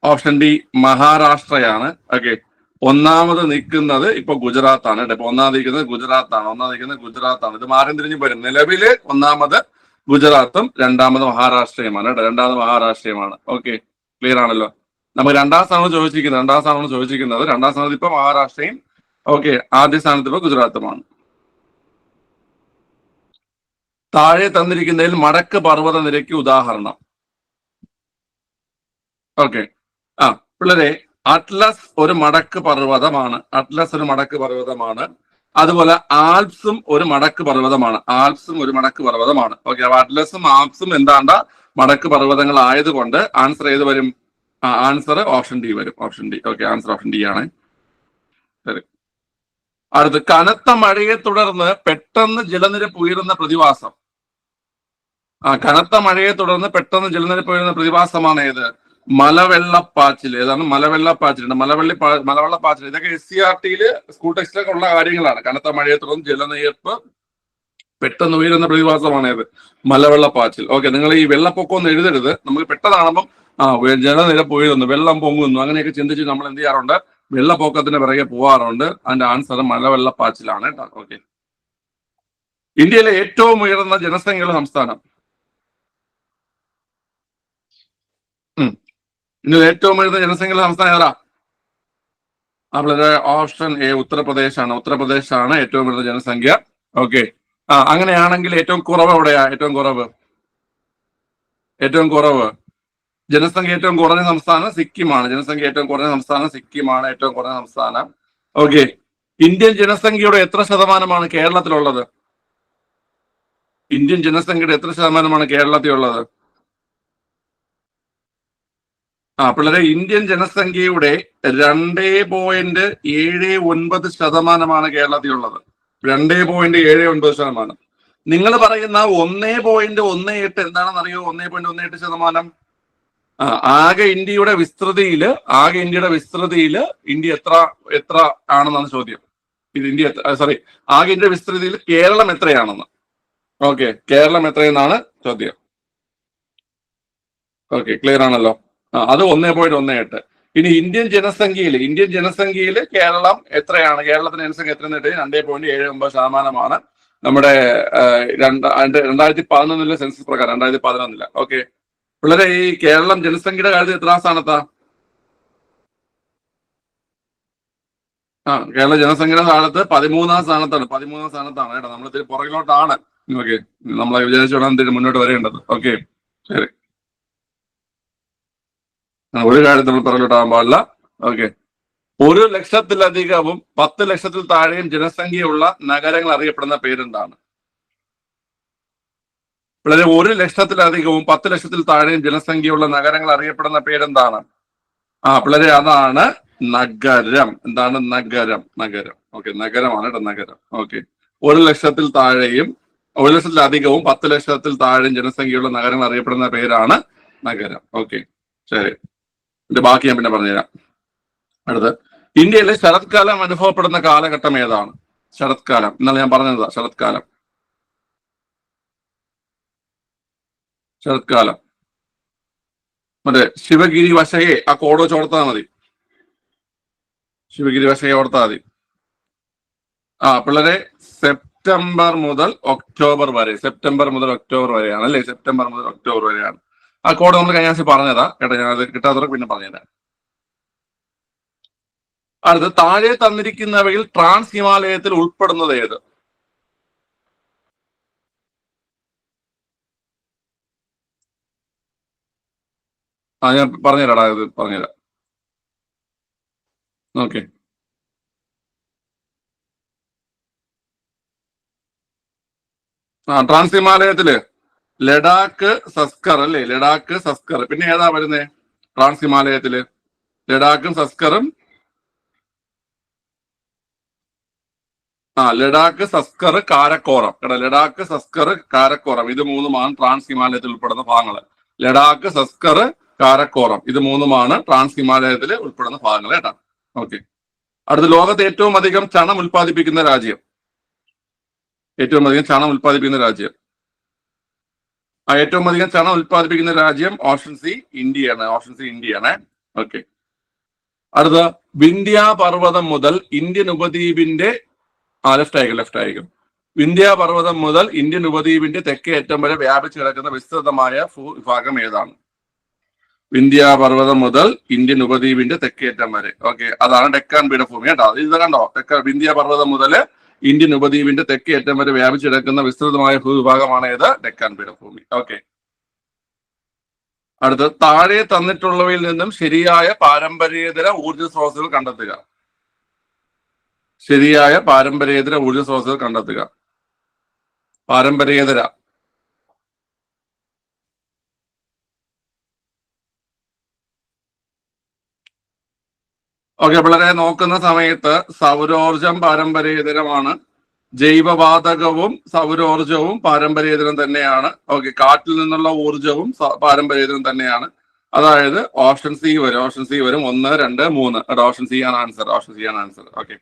ഓപ്ഷൻ ഡി മഹാരാഷ്ട്രയാണ്. ഓക്കെ, ഒന്നാമത് നിൽക്കുന്നത് ഇപ്പൊ ഗുജറാത്താണ് കേട്ടോ. ഇപ്പൊ ഒന്നാമത് നിൽക്കുന്നത് ഗുജറാത്താണ്. ഇത് മാറി തിരിഞ്ഞു വരും. നിലവില് ഒന്നാമത് ഗുജറാത്തും രണ്ടാമത് മഹാരാഷ്ട്രയുമാണ് കേട്ടോ. രണ്ടാമത് മഹാരാഷ്ട്രയുമാണ്. ഓക്കെ, ക്ലിയർ ആണല്ലോ. നമുക്ക് രണ്ടാം സ്ഥാനമാണ് ചോദിച്ചിരിക്കുന്നത്. രണ്ടാം സ്ഥാനത്ത് ഇപ്പൊ മഹാരാഷ്ട്രയും, ഓക്കെ, ആദ്യ സ്ഥാനത്ത് ഇപ്പൊ ഗുജറാത്തുമാണ്. താഴെ തന്നിരിക്കുന്നതിൽ മടക്ക് പർവ്വത നിരയ്ക്ക് ഉദാഹരണം. ഓക്കെ, പിള്ളേരെ, അറ്റ്ലസ് ഒരു മടക്ക് പർവ്വതമാണ്. അതുപോലെ ആൽപ്സും ഒരു മടക്ക് പർവ്വതമാണ്. ഓക്കെ, അപ്പൊ അറ്റ്ലസും ആൽപ്സും എന്താണ്ട മടക്ക് പർവ്വതങ്ങൾ ആയതുകൊണ്ട് ആൻസർ ഏത് വരും? ആൻസർ ഓപ്ഷൻ ഡി വരും. Option D. Okay, answer option D ആണ്. ശരി, അടുത്ത് കനത്ത മഴയെ തുടർന്ന് പെട്ടെന്ന് ജലനിരപ്പ് ഉയരുന്ന പ്രതിഭാസം. കനത്ത മഴയെ തുടർന്ന് പെട്ടെന്ന് ജലനിരപ്പ് ഉയരുന്ന പ്രതിഭാസമാണ് ഏത്? മലവെള്ളപ്പാച്ചിൽ. ഏതാണ്? മലവെള്ളപ്പാച്ചിൽ. ഇതൊക്കെ SCERT സ്കൂൾ ടെക്സ്റ്റിലൊക്കെ ഉള്ള കാര്യങ്ങളാണ്. കനത്ത മഴയെ തുടർന്ന് ജലനിരപ്പ് പെട്ടെന്ന് ഉയരുന്ന പ്രതിഭാസമാണ് ഏത്? മലവെള്ളപ്പാച്ചിൽ. ഓക്കെ, നിങ്ങൾ ഈ വെള്ളപ്പൊക്കം ഒന്നും എഴുതരുത്. നമുക്ക് പെട്ടെന്നാകുമ്പം ജലനിരപ്പ് ഉയരുന്നു, വെള്ളം പൊങ്ങുന്നു, അങ്ങനെയൊക്കെ ചിന്തിച്ച് നമ്മൾ എന്ത് ചെയ്യാറുണ്ട്? വെള്ളപ്പൊക്കത്തിന് പിറകെ പോവാറുണ്ട്. അതിന്റെ ആൻസർ മലവെള്ളപ്പാച്ചിലാണ് കേട്ടോ. ഓക്കെ, ഇന്ത്യയിലെ ഏറ്റവും ഉയർന്ന ജനസംഖ്യയുള്ള സംസ്ഥാനം. ഇന്ത്യയിലെ ഏറ്റവും ഉയർന്ന ജനസംഖ്യയുള്ള സംസ്ഥാനം ഏതാ? Option A ഉത്തർപ്രദേശാണ്. ഉത്തർപ്രദേശാണ് ഏറ്റവും ഉയർന്ന ജനസംഖ്യ. ഓക്കെ, അങ്ങനെയാണെങ്കിൽ ഏറ്റവും കുറവ് എവിടെയാ? ഏറ്റവും കുറവ് ജനസംഖ്യ ഏറ്റവും കുറഞ്ഞ സംസ്ഥാനം സിക്കിമാണ്. ഏറ്റവും കുറഞ്ഞ സംസ്ഥാനം. ഓക്കെ, ഇന്ത്യൻ ജനസംഖ്യയുടെ എത്ര ശതമാനമാണ് കേരളത്തിലുള്ളത്? ഇന്ത്യൻ ജനസംഖ്യയുടെ എത്ര ശതമാനമാണ് കേരളത്തിലുള്ളത്? പിള്ളേരെ, ഇന്ത്യൻ ജനസംഖ്യയുടെ 2.79% കേരളത്തിലുള്ളത്. 2.79%. നിങ്ങൾ പറയുന്ന 1.18 എന്താണെന്ന് അറിയോ? 1.18%. ആകെ ഇന്ത്യയുടെ വിസ്തൃതിയില് ഇന്ത്യ എത്ര ആണെന്നാണ് ചോദ്യം. ആകെ ഇന്ത്യയുടെ വിസ്തൃതിയിൽ കേരളം എത്രയാണെന്ന്. ഓക്കെ, കേരളം എത്രയെന്നാണ് ചോദ്യം. ഓക്കെ, ക്ലിയർ ആണല്ലോ. അത് 1.18. ഇനി ഇന്ത്യൻ ജനസംഖ്യയിൽ കേരളം എത്രയാണ്? കേരളത്തിന്റെ ജനസംഖ്യ എത്രയെന്ന് കേട്ടാൽ 2.79%. നമ്മുടെ 2011 സെൻസസ് പ്രകാരം 2011. ഓക്കെ, വളരെ ഈ കേരളം ജനസംഖ്യയുടെ കാര്യത്തിൽ എത്രാം സ്ഥാനത്താ? കേരള ജനസംഖ്യയുടെ സ്ഥാനത്ത് 13ാം സ്ഥാനത്താണ്. കേട്ടോ. നമ്മൾ ഇത്തിരി പുറകിലോട്ടാണ്. ഓക്കെ, നമ്മളെ വിചാരിച്ചോടാൻ മുന്നോട്ട് വരേണ്ടത്. ഓക്കെ, ശരി, ഒരു കാര്യം നമ്മൾ പുറകിലോട്ടാകാൻ പാടില്ല. ഓക്കെ, 1,00,000-ലധികവും 10,00,000-ൽ താഴെയും ജനസംഖ്യയുള്ള നഗരങ്ങൾ അറിയപ്പെടുന്ന പേരെന്താണ്? വളരെ 1,00,000-ലധികവും 10,00,000-ൽ താഴെയും ജനസംഖ്യയുള്ള നഗരങ്ങൾ അറിയപ്പെടുന്ന പേരെന്താണ്? പിള്ളേരെ, അതാണ് നഗരം. എന്താണ്? നഗരം. ഓക്കെ, നഗരമാണ് കേട്ടോ. നഗരം. ഓക്കെ, 1,00,000-ലധികവും 10,00,000-ൽ താഴെയും ജനസംഖ്യയുള്ള നഗരങ്ങൾ അറിയപ്പെടുന്ന പേരാണ് നഗരം. ഓക്കെ, ശരി, ഇതിന്റെ ബാക്കി ഞാൻ പിന്നെ പറഞ്ഞുതരാം. അടുത്ത്, ഇന്ത്യയിലെ ശരത്കാലം അനുഭവപ്പെടുന്ന കാലഘട്ടം ഏതാണ്? ശരത്കാലം ഇന്നലെ ഞാൻ പറഞ്ഞതാ. ശരത്കാലം മറ്റേ ശിവഗിരി വശയെ ആ കോഡ് വെച്ച് ഓർത്താൽ മതി. പിള്ളേരെ, സെപ്റ്റംബർ മുതൽ ഒക്ടോബർ വരെയാണ് അല്ലേ? ആ കോഡ് നമ്മൾ കഴിഞ്ഞ ആഴ്ച പറഞ്ഞതാ കേട്ടോ. ഞാൻ അത് കിട്ടാത്തവർക്ക് പിന്നെ പറഞ്ഞുതരാം. അടുത്ത്, താഴെ തന്നിരിക്കുന്നവയിൽ ട്രാൻസ് ഹിമാലയത്തിൽ ഉൾപ്പെടുന്നത് ഏത്? ഞാൻ പറഞ്ഞുതരാടാ, ഇത് പറഞ്ഞുതരാം. ഓക്കെ, ട്രാൻസ് ഹിമാലയത്തില് ലഡാക്ക്, സസ്കർ അല്ലേ? പിന്നെ ഏതാ വരുന്നേ? ട്രാൻസ് ഹിമാലയത്തില് ലഡാക്കും സസ്കറും ലഡാക്ക്, സസ്കർ, കാരക്കോറം. കേട്ടോ, ലഡാക്ക്, സസ്കർ, കാരക്കോറം ഇത് മൂന്നുമാണ് ട്രാൻസ് ഹിമാലയത്തിൽ ഉൾപ്പെടുന്ന ഭാഗങ്ങൾ. ലഡാക്ക്, സസ്കർ, കാരക്കോറം ഇത് മൂന്നുമാണ് ട്രാൻസ് ഹിമാലയത്തിൽ ഉൾപ്പെടുന്ന ഭാഗങ്ങൾ. കേട്ടോ, ഓക്കെ. അടുത്ത, ലോകത്ത് ഏറ്റവും അധികം ചണം ഉൽപ്പാദിപ്പിക്കുന്ന രാജ്യം. ഏറ്റവും അധികം ചണം ഉൽപ്പാദിപ്പിക്കുന്ന രാജ്യം. ഏറ്റവും അധികം ചണം ഉൽപ്പാദിപ്പിക്കുന്ന രാജ്യം ഓപ്ഷൻ സി ഇന്ത്യയാണ്. ഓപ്ഷൻ സി ഇന്ത്യയാണ്. ഓക്കെ. അടുത്ത, വിന്ധ്യ പർവ്വതം മുതൽ ഇന്ത്യൻ ഉപദ്വീപിന്റെ ലെഫ്റ്റ് ആയിരിക്കും. വിന്ധ്യ പർവ്വതം മുതൽ ഇന്ത്യൻ ഉപദ്വീപിന്റെ തെക്കേ അറ്റം വരെ വ്യാപിച്ചു കിടക്കുന്ന വിസ്തൃതമായ ഭൂവിഭാഗം ഏതാണ്? വിന്ധ്യ പർവ്വതം മുതൽ ഇന്ത്യൻ ഉപദ്വീപിന്റെ തെക്കേ അറ്റം വരെ. ഓക്കെ, അതാണ് ഡെക്കാൻ പീഠഭൂമി. കേട്ടോ, ഇത് കണ്ടോ, വിന്ധ്യ പർവ്വതം മുതൽ ഇന്ത്യൻ ഉപദ്വീപിന്റെ തെക്കേ അറ്റം വരെ വ്യാപിച്ചു കിടക്കുന്ന വിസ്തൃതമായ ഭൂവിഭാഗമാണ് ഏത്? ഡെക്കാൻ പീഠഭൂമി. ഓക്കെ. അടുത്ത്, താഴെ തന്നിട്ടുള്ളവയിൽ നിന്നും ശരിയായ പാരമ്പര്യേതര ഊർജ സ്രോതസ്സുകൾ കണ്ടെത്തുക. ശരിയായ പാരമ്പര്യേതര ഊർജ സ്രോതസ്സുകൾ കണ്ടെത്തുക. പാരമ്പര്യേതര. ഓക്കെ, വളരെ നോക്കുന്ന സമയത്ത് സൗരോർജം പാരമ്പര്യേതരമാണ്. ജൈവവാതകവും സൗരോർജവും പാരമ്പര്യേതരം തന്നെയാണ്. ഓക്കെ, കാറ്റിൽ നിന്നുള്ള ഊർജവും പാരമ്പര്യേതരം തന്നെയാണ്. അതായത് ഓപ്ഷൻ സി വരും. ഓപ്ഷൻ സി വരും. 1, 2, 3. ഓപ്ഷൻ സി ആണ് ആൻസർ. ഓപ്ഷൻ സി ആണ് ആൻസർ. ഓക്കെ.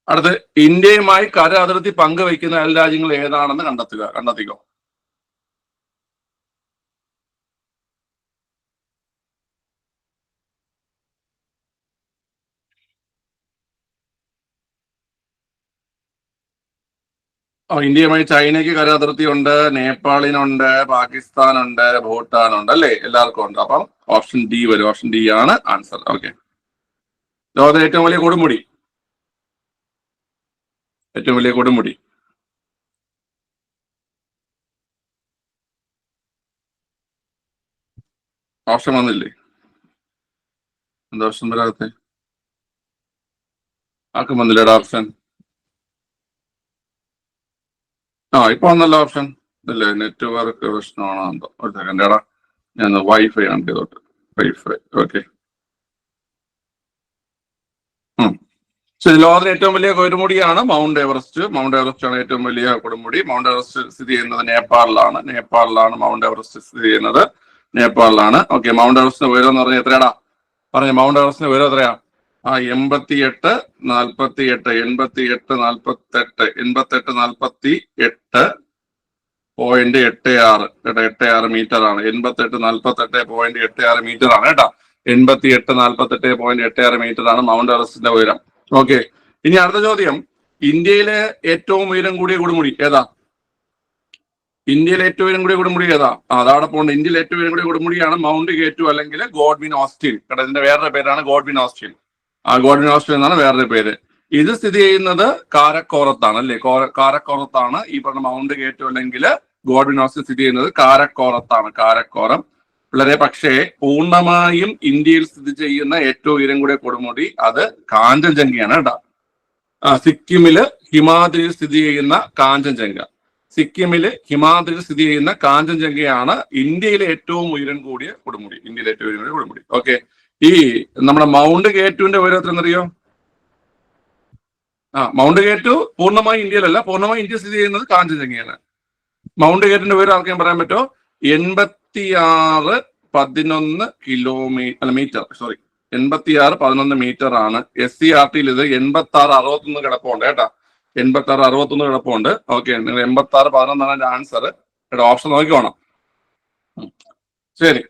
അടുത്ത്, ഇന്ത്യയുമായി കര അതിർത്തി പങ്കുവയ്ക്കുന്ന എല്ലാ രാജ്യങ്ങൾ ഏതാണെന്ന് കണ്ടെത്തിക്കോ. ഇന്ത്യയുമായി ചൈനയ്ക്ക് കര അതിർത്തി ഉണ്ട്, നേപ്പാളിനുണ്ട്, പാകിസ്ഥാനുണ്ട്, ഭൂട്ടാനുണ്ട്, അല്ലേ? എല്ലാവർക്കും ഉണ്ട്. അപ്പം ഓപ്ഷൻ ഡി വരും. ഓപ്ഷൻ ഡി ആണ് ആൻസർ. ഓക്കെ. ലോകത്തിലെ ഏറ്റവും വലിയ കൊടുമുടി. ഏറ്റവും വലിയ കൊടുമുടി. ഓപ്ഷൻ വന്നില്ലേ? എന്താ ഓപ്ഷൻ വരാത്തെ? ആർക്കും വന്നില്ലേടാ ഓപ്ഷൻ? ഇപ്പൊ വന്നല്ലോ ഓപ്ഷൻ. ഇല്ലേ, നെറ്റ്വർക്ക് പ്രശ്നമാണോ എന്തോ. ഒരു സെക്കൻഡ് എടാ, ഞാൻ വൈഫൈ ആണ് ചെയ്തോട്ടെ. വൈഫൈ. ഓക്കെ. ശരി, ലോകത്തിലെ ഏറ്റവും വലിയ കൊടുമുടിയാണ് മൗണ്ട് എവറസ്റ്റ്. മൗണ്ട് എവറസ്റ്റ് ആണ് ഏറ്റവും വലിയ കൊടുമുടി. മൗണ്ട് എവറസ്റ്റ് സ്ഥിതി ചെയ്യുന്നത് നേപ്പാളിലാണ്. മൗണ്ട് എവറസ്റ്റ് സ്ഥിതി ചെയ്യുന്നത് നേപ്പാളിലാണ്. ഓക്കെ, മൗണ്ട് എവറസ്റ്റിന്റെ ഉയരം എന്ന് പറഞ്ഞാൽ എത്രയാടാ? മൗണ്ട് എവറസ്റ്റിന്റെ ഉയരം എത്രയാ? 88, 48, 88, 48, 48, 48.86 മീറ്റർ ആണ്. 88, 48.86 മീറ്റർ ആണ്. കേട്ടോ, 88, 48.86 മീറ്റർ ആണ് മൗണ്ട് എവറസ്റ്റിന്റെ ഉയരം. ഓക്കെ. ഇനി അടുത്ത ചോദ്യം, ഇന്ത്യയിലെ ഏറ്റവും ഉയരം കൂടിയ കൊടുമുടി ഏതാ? ഇന്ത്യയിലെ ഏറ്റവും ഉയരം കൂടിയ കൊടുമുടി ഏതാ? അതവിടെ പോകണ്ട. ഇന്ത്യയിലെ ഏറ്റവും ഉയരം കൂടിയ കൊടുമുടിയാണ് മൗണ്ട് കെ2 അല്ലെങ്കിൽ ഗോഡ്വിൻ ഓസ്റ്റിൻ. കേട്ടോ, ഇതിന്റെ വേറൊരു പേരാണ് ഗോഡ്വിൻ ഓസ്റ്റിൻ. ഗോഡ്വിൻ ഓസ്റ്റിൻ എന്നാണ് വേറൊരു പേര്. ഇത് സ്ഥിതി ചെയ്യുന്നത് കാരക്കോറത്താണ്, അല്ലേ? കാരക്കോറത്താണ് ഈ പറഞ്ഞ മൗണ്ട് കെ2 അല്ലെങ്കിൽ ഗോഡ്വിൻ ഓസ്റ്റിൻ സ്ഥിതി ചെയ്യുന്നത് കാരക്കോറത്താണ്. കാരക്കോറം. വളരെ പക്ഷേ പൂർണ്ണമായും ഇന്ത്യയിൽ സ്ഥിതി ചെയ്യുന്ന ഏറ്റവും ഉയരം കൂടിയ കൊടുമുടി അത് കാഞ്ചൻജംഗയാണ്. കേട്ടോ, സിക്കിമില് ഹിമാദ്രിയിൽ സ്ഥിതി ചെയ്യുന്ന കാഞ്ചൻജംഗ. സിക്കിമില് ഹിമാദ്രിയിൽ സ്ഥിതി ചെയ്യുന്ന കാഞ്ചൻജംഗയാണ് ഇന്ത്യയിലെ ഏറ്റവും ഉയരം കൂടിയ കൊടുമുടി. ഇന്ത്യയിലെ ഏറ്റവും ഉയരം കൂടിയ കൊടുമുടി. ഓക്കെ. ഈ നമ്മുടെ മൗണ്ട് കെ2ന്റെ ഉയരം എത്ര എന്നറിയോ? മൗണ്ട് കെ2 പൂർണ്ണമായി ഇന്ത്യയിലല്ല. പൂർണ്ണമായി ഇന്ത്യ സ്ഥിതി ചെയ്യുന്നത് കാഞ്ചൻജംഗയാണ്. മൗണ്ട് കെ2ന്റെ ഉയരം ആർക്കും പറയാൻ പറ്റുമോ? 86.11 മീറ്റർ. 86.11 മീറ്റർ ആണ്. SCRTയിൽ ഇത് 86.61 കിടപ്പുണ്ട്. കേട്ടാ, 86.61 കിടപ്പുണ്ട്. ഓക്കെ, നിങ്ങൾ 86.11 ആണ് ആൻസർ. കേട്ടോ, ഓപ്ഷൻ നോക്കിക്കോണം. ശരി,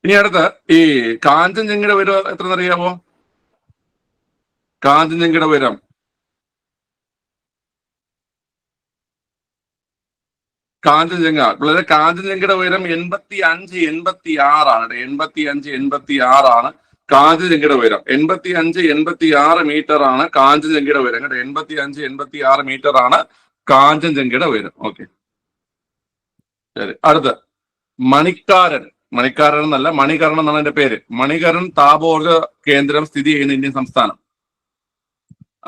ഇനി അടുത്ത്, ഈ കാഞ്ചൻജംഗയുടെ ഉയരം എത്ര അറിയാമോ? കാഞ്ചൻജംഗയുടെ ഉയരം കാഞ്ചൻജംഗയുടെ ഉയരം 85, 86 ആണ്. 85, 86 കാഞ്ചൻജംഗയുടെ ഉയരം. 85, 86 മീറ്റർ ആണ് കാഞ്ചൻജംഗയുടെ ഉയരം. കേട്ടോ, 85, 86 മീറ്റർ ആണ് കാഞ്ചൻജംഗയുടെ ഉയരം. ഓക്കെ. ശരി, അടുത്ത്, മണിക്കാരൻ എന്നല്ല, മണികർണൻ എന്നാണ് എന്റെ പേര്. മണികരൺ താപോർജ കേന്ദ്രം സ്ഥിതി ചെയ്യുന്ന ഇന്ത്യൻ സംസ്ഥാനം.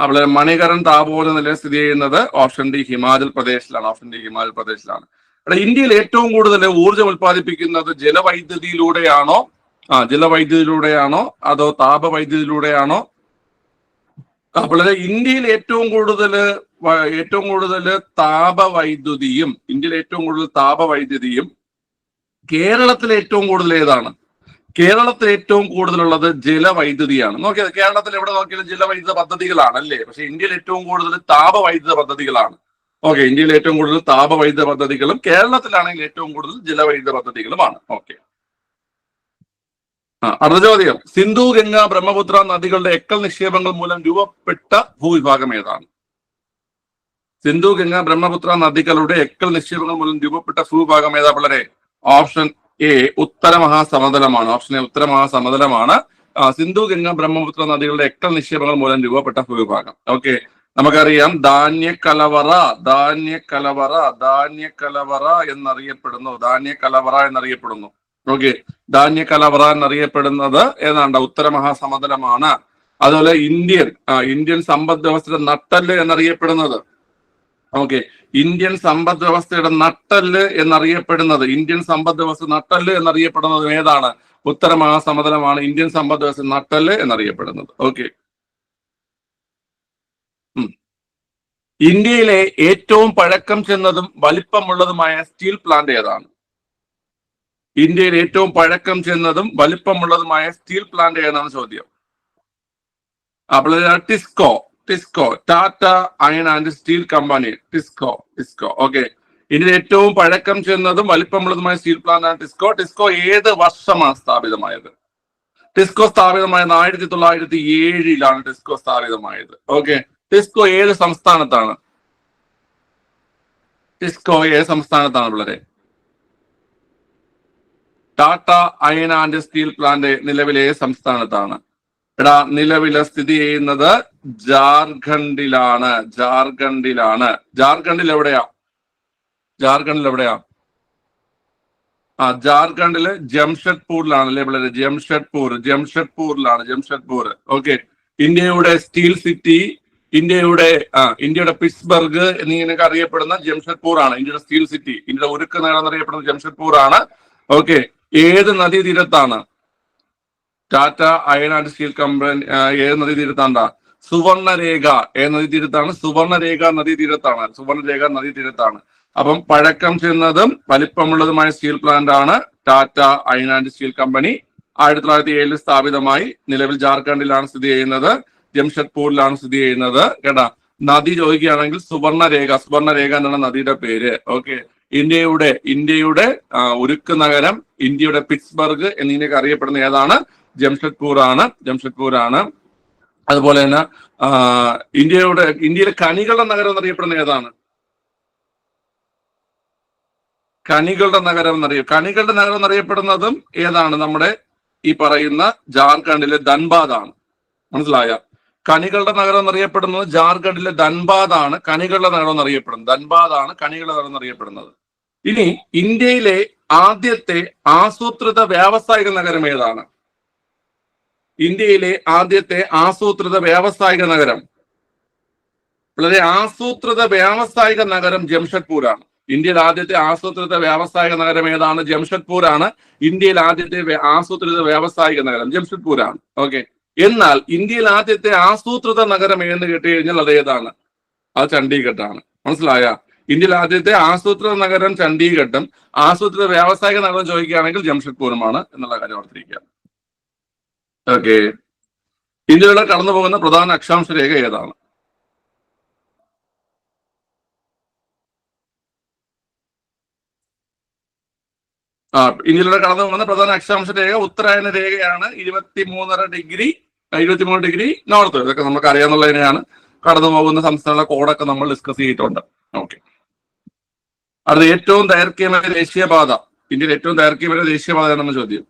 അവിടെ മണികരൺ താപോർജ നിലയം സ്ഥിതി ചെയ്യുന്നത് ഓപ്ഷൻ ഡി ഹിമാചൽ പ്രദേശിലാണ്. ഓപ്ഷൻ ഡി ഹിമാചൽ പ്രദേശിലാണ്. അവിടെ ഇന്ത്യയിൽ ഏറ്റവും കൂടുതൽ ഊർജ്ജം ഉൽപ്പാദിപ്പിക്കുന്നത് ജലവൈദ്യുതിയിലൂടെയാണോ അതോ താപവൈദ്യുതിയിലൂടെയാണോ അപ്പോൾ ഇന്ത്യയിൽ ഏറ്റവും കൂടുതൽ താപവൈദ്യുതിയും കേരളത്തിൽ ഏറ്റവും കൂടുതൽ ഏതാണ്? കേരളത്തിൽ ഏറ്റവും കൂടുതലുള്ളത് ജലവൈദ്യുതിയാണ്. നോക്കിയത് കേരളത്തിൽ എവിടെ നോക്കിയാലും ജലവൈദ്യുത പദ്ധതികളാണ് അല്ലേ? പക്ഷെ ഇന്ത്യയിൽ ഏറ്റവും കൂടുതൽ താപവൈദ്യുത പദ്ധതികളാണ്. ഓക്കെ, ഇന്ത്യയിൽ ഏറ്റവും കൂടുതൽ താപവൈദ്യുത പദ്ധതികളും കേരളത്തിലാണെങ്കിൽ ഏറ്റവും കൂടുതൽ ജലവൈദ്യുത പദ്ധതികളുമാണ്. ഓക്കെ, അടുത്ത ചോദ്യം, സിന്ധു, ഗംഗ, ബ്രഹ്മപുത്ര നദികളുടെ എക്കൽ നിക്ഷേപങ്ങൾ മൂലം രൂപപ്പെട്ട ഭൂവിഭാഗം ഏതാണ്? സിന്ധു, ഗംഗ, ബ്രഹ്മപുത്ര നദികളുടെ എക്കൽ നിക്ഷേപങ്ങൾ മൂലം രൂപപ്പെട്ട ഭൂവിഭാഗം ഏതാ പിള്ളേരെ? ഓപ്ഷൻ എ ഉത്തരമഹാസമതലമാണ്. ഓപ്ഷൻ എ ഉത്തരമഹാസമതലമാണ്. സിന്ധു, ഗംഗ, ബ്രഹ്മപുത്ര നദികളുടെ എക്കൽ നിക്ഷേപങ്ങൾ മൂലം രൂപപ്പെട്ട ഭൂവിഭാഗം. ഓക്കെ, നമുക്കറിയാം ധാന്യക്കലവറ എന്നറിയപ്പെടുന്നു. ഓക്കെ, ധാന്യക്കലവറ എന്നറിയപ്പെടുന്നത് ഏതാണ്ട് ഉത്തരമഹാസമതലമാണ്. അതുപോലെ ഇന്ത്യൻ സമ്പദ് വ്യവസ്ഥയുടെ നട്ടെല്ല് എന്നറിയപ്പെടുന്നത്, ഓക്കെ, ഇന്ത്യൻ സമ്പദ് വ്യവസ്ഥയുടെ നട്ടെല്ല് എന്നറിയപ്പെടുന്നത് ഏതാണ്? ഉത്തരമഹാസമതലമാണ് ഇന്ത്യൻ സമ്പദ് വ്യവസ്ഥ നട്ടെല്ല് എന്നറിയപ്പെടുന്നത്. ഓക്കെ, ഇന്ത്യയിലെ ഏറ്റവും പഴക്കം ചെന്നതും വലിപ്പമുള്ളതുമായ സ്റ്റീൽ പ്ലാന്റ് ഏതാണ്? ഇന്ത്യയിൽ ഏറ്റവും പഴക്കം ചെന്നതും വലിപ്പമുള്ളതുമായ സ്റ്റീൽ പ്ലാന്റ് ഏതാണ് ചോദ്യം. അപ്പോൾ TISCO Tata Iron and Steel company, TISCO. Okay, ഇന്ത്യയിൽ ഏറ്റവും പഴക്കം ചെന്നതും വലിപ്പമുള്ളതുമായ സ്റ്റീൽ പ്ലാന്റ് ആണ് ടിസ്കോ. ഏത് വർഷമാണ് സ്ഥാപിതമായത്? ടിസ്കോ സ്ഥാപിതമായത് 1907 ടിസ്കോ സ്ഥാപിതമായത്. ഓക്കെ, ടിസ്കോ ഏത് സംസ്ഥാനത്താണ് വളരെ? Tata Iron and steel plant നിലവിലെ സംസ്ഥാനത്താണ്? നിലവിലെ സ്ഥിതി ചെയ്യുന്നത് ജാർഖണ്ഡിലാണ്. ജാർഖണ്ഡിൽ എവിടെയാ? ജാർഖണ്ഡില് ജംഷഡ്പൂരിലാണ് അല്ലേ പിള്ളേര്? ജംഷഡ്പൂർ. ഓക്കെ, ഇന്ത്യയുടെ സ്റ്റീൽ സിറ്റി, ഇന്ത്യയുടെ പിറ്റ്സ്ബർഗ് എന്നിങ്ങനെയൊക്കെ അറിയപ്പെടുന്ന ജംഷഡ്പൂർ ആണ് ഇന്ത്യയുടെ സ്റ്റീൽ സിറ്റി. ഇന്ത്യയുടെ ഉരുക്ക് നഗരം എന്നറിയപ്പെടുന്ന ജംഷഡ്പൂർ ആണ്. ഓക്കെ, ഏത് നദീതീരത്താണ് Tata Iron and Steel Company? ഏത് നദീതീരത്താണ്ടാ? സുവർണരേഖ. ഏത് നദീതീരത്താണ്? സുവർണരേഖ നദീതീരത്താണ്. അപ്പം പഴക്കം ചെന്നതും വലിപ്പമുള്ളതുമായ സ്റ്റീൽ പ്ലാന്റ് ആണ് Tata Iron and Steel company. 1907 സ്ഥാപിതമായി. നിലവിൽ ജാർഖണ്ഡിലാണ് സ്ഥിതി ചെയ്യുന്നത്, ജംഷഡ്പൂരിലാണ് സ്ഥിതി ചെയ്യുന്നത്. കേട്ടാ, നദി ചോദിക്കുകയാണെങ്കിൽ സുവർണരേഖ എന്നാണ് നദിയുടെ പേര്. ഓക്കെ, ഇന്ത്യയുടെ ഉരുക്ക് നഗരം, ഇന്ത്യയുടെ പിറ്റ്സ്ബർഗ് എന്നിങ്ങനെയൊക്കെ അറിയപ്പെടുന്ന ഏതാണ്? ജംഷഡ്പൂർ ആണ്. അതുപോലെ തന്നെ ഇന്ത്യയിലെ കനികളുടെ നഗരം എന്നറിയപ്പെടുന്ന ഏതാണ്? കനികളുടെ നഗരം എന്നറിയപ്പെടുന്നതും ഏതാണ്? നമ്മുടെ ഈ പറയുന്ന ജാർഖണ്ഡിലെ ധൻബാദ് ആണ്. മനസ്സിലായ? കനികളുടെ നഗരം എന്നറിയപ്പെടുന്നത് ജാർഖണ്ഡിലെ ധൻബാദാണ്. കനികളുടെ നഗരം എന്നറിയപ്പെടുന്നത്. ഇനി ഇന്ത്യയിലെ ആദ്യത്തെ ആസൂത്രിത വ്യാവസായിക നഗരം ഏതാണ്? ഇന്ത്യയിലെ ആദ്യത്തെ ആസൂത്രിത വ്യാവസായിക നഗരം, വളരെ ആസൂത്രിത വ്യാവസായിക നഗരം ജംഷഡ്പൂരാണ്. ഇന്ത്യയിൽ ആദ്യത്തെ ആസൂത്രിത വ്യാവസായിക നഗരം ഏതാണ്? ജംഷഡ്പൂരാണ്. ഇന്ത്യയിൽ ആദ്യത്തെ ആസൂത്രിത വ്യാവസായിക നഗരം ജംഷഡ്പൂരാണ്. ഓക്കെ, എന്നാൽ ഇന്ത്യയിൽ ആദ്യത്തെ ആസൂത്രിത നഗരം എന്ന് കേട്ട് കഴിഞ്ഞാൽ അത് ഏതാണ്? അത് ചണ്ഡീഗഡാണ്. മനസ്സിലായ? ഇന്ത്യയിൽ ആദ്യത്തെ ആസൂത്രിത നഗരം ചണ്ഡീഗഡും ആസൂത്രിത വ്യാവസായിക നഗരം ചോദിക്കുകയാണെങ്കിൽ ജംഷഡ്പൂരുമാണ് എന്നുള്ള കാര്യം ഓർത്തിരിക്കുക. ഓക്കെ, ഇന്ത്യയിലൂടെ കടന്നു പോകുന്ന പ്രധാന അക്ഷാംശ രേഖ ഏതാണ്? ഇന്ത്യയിലൂടെ കടന്നു പോകുന്ന പ്രധാന അക്ഷാംശ രേഖ ഉത്തരായന രേഖയാണ്. 23 ഡിഗ്രി നോർത്ത്. ഇതൊക്കെ നമുക്ക് അറിയാവുന്നതിനെയാണ്. കടന്നു പോകുന്ന സംസ്ഥാനങ്ങളുടെ കോഡൊക്കെ നമ്മൾ ഡിസ്കസ് ചെയ്തിട്ടുണ്ട്. ഓക്കെ, അടുത്ത ഏറ്റവും ദൈർഘ്യമേറിയ ദേശീയപാത. ഇന്ത്യയിൽ ഏറ്റവും ദൈർഘ്യമേറിയ ദേശീയപാത എന്ന ചോദ്യം.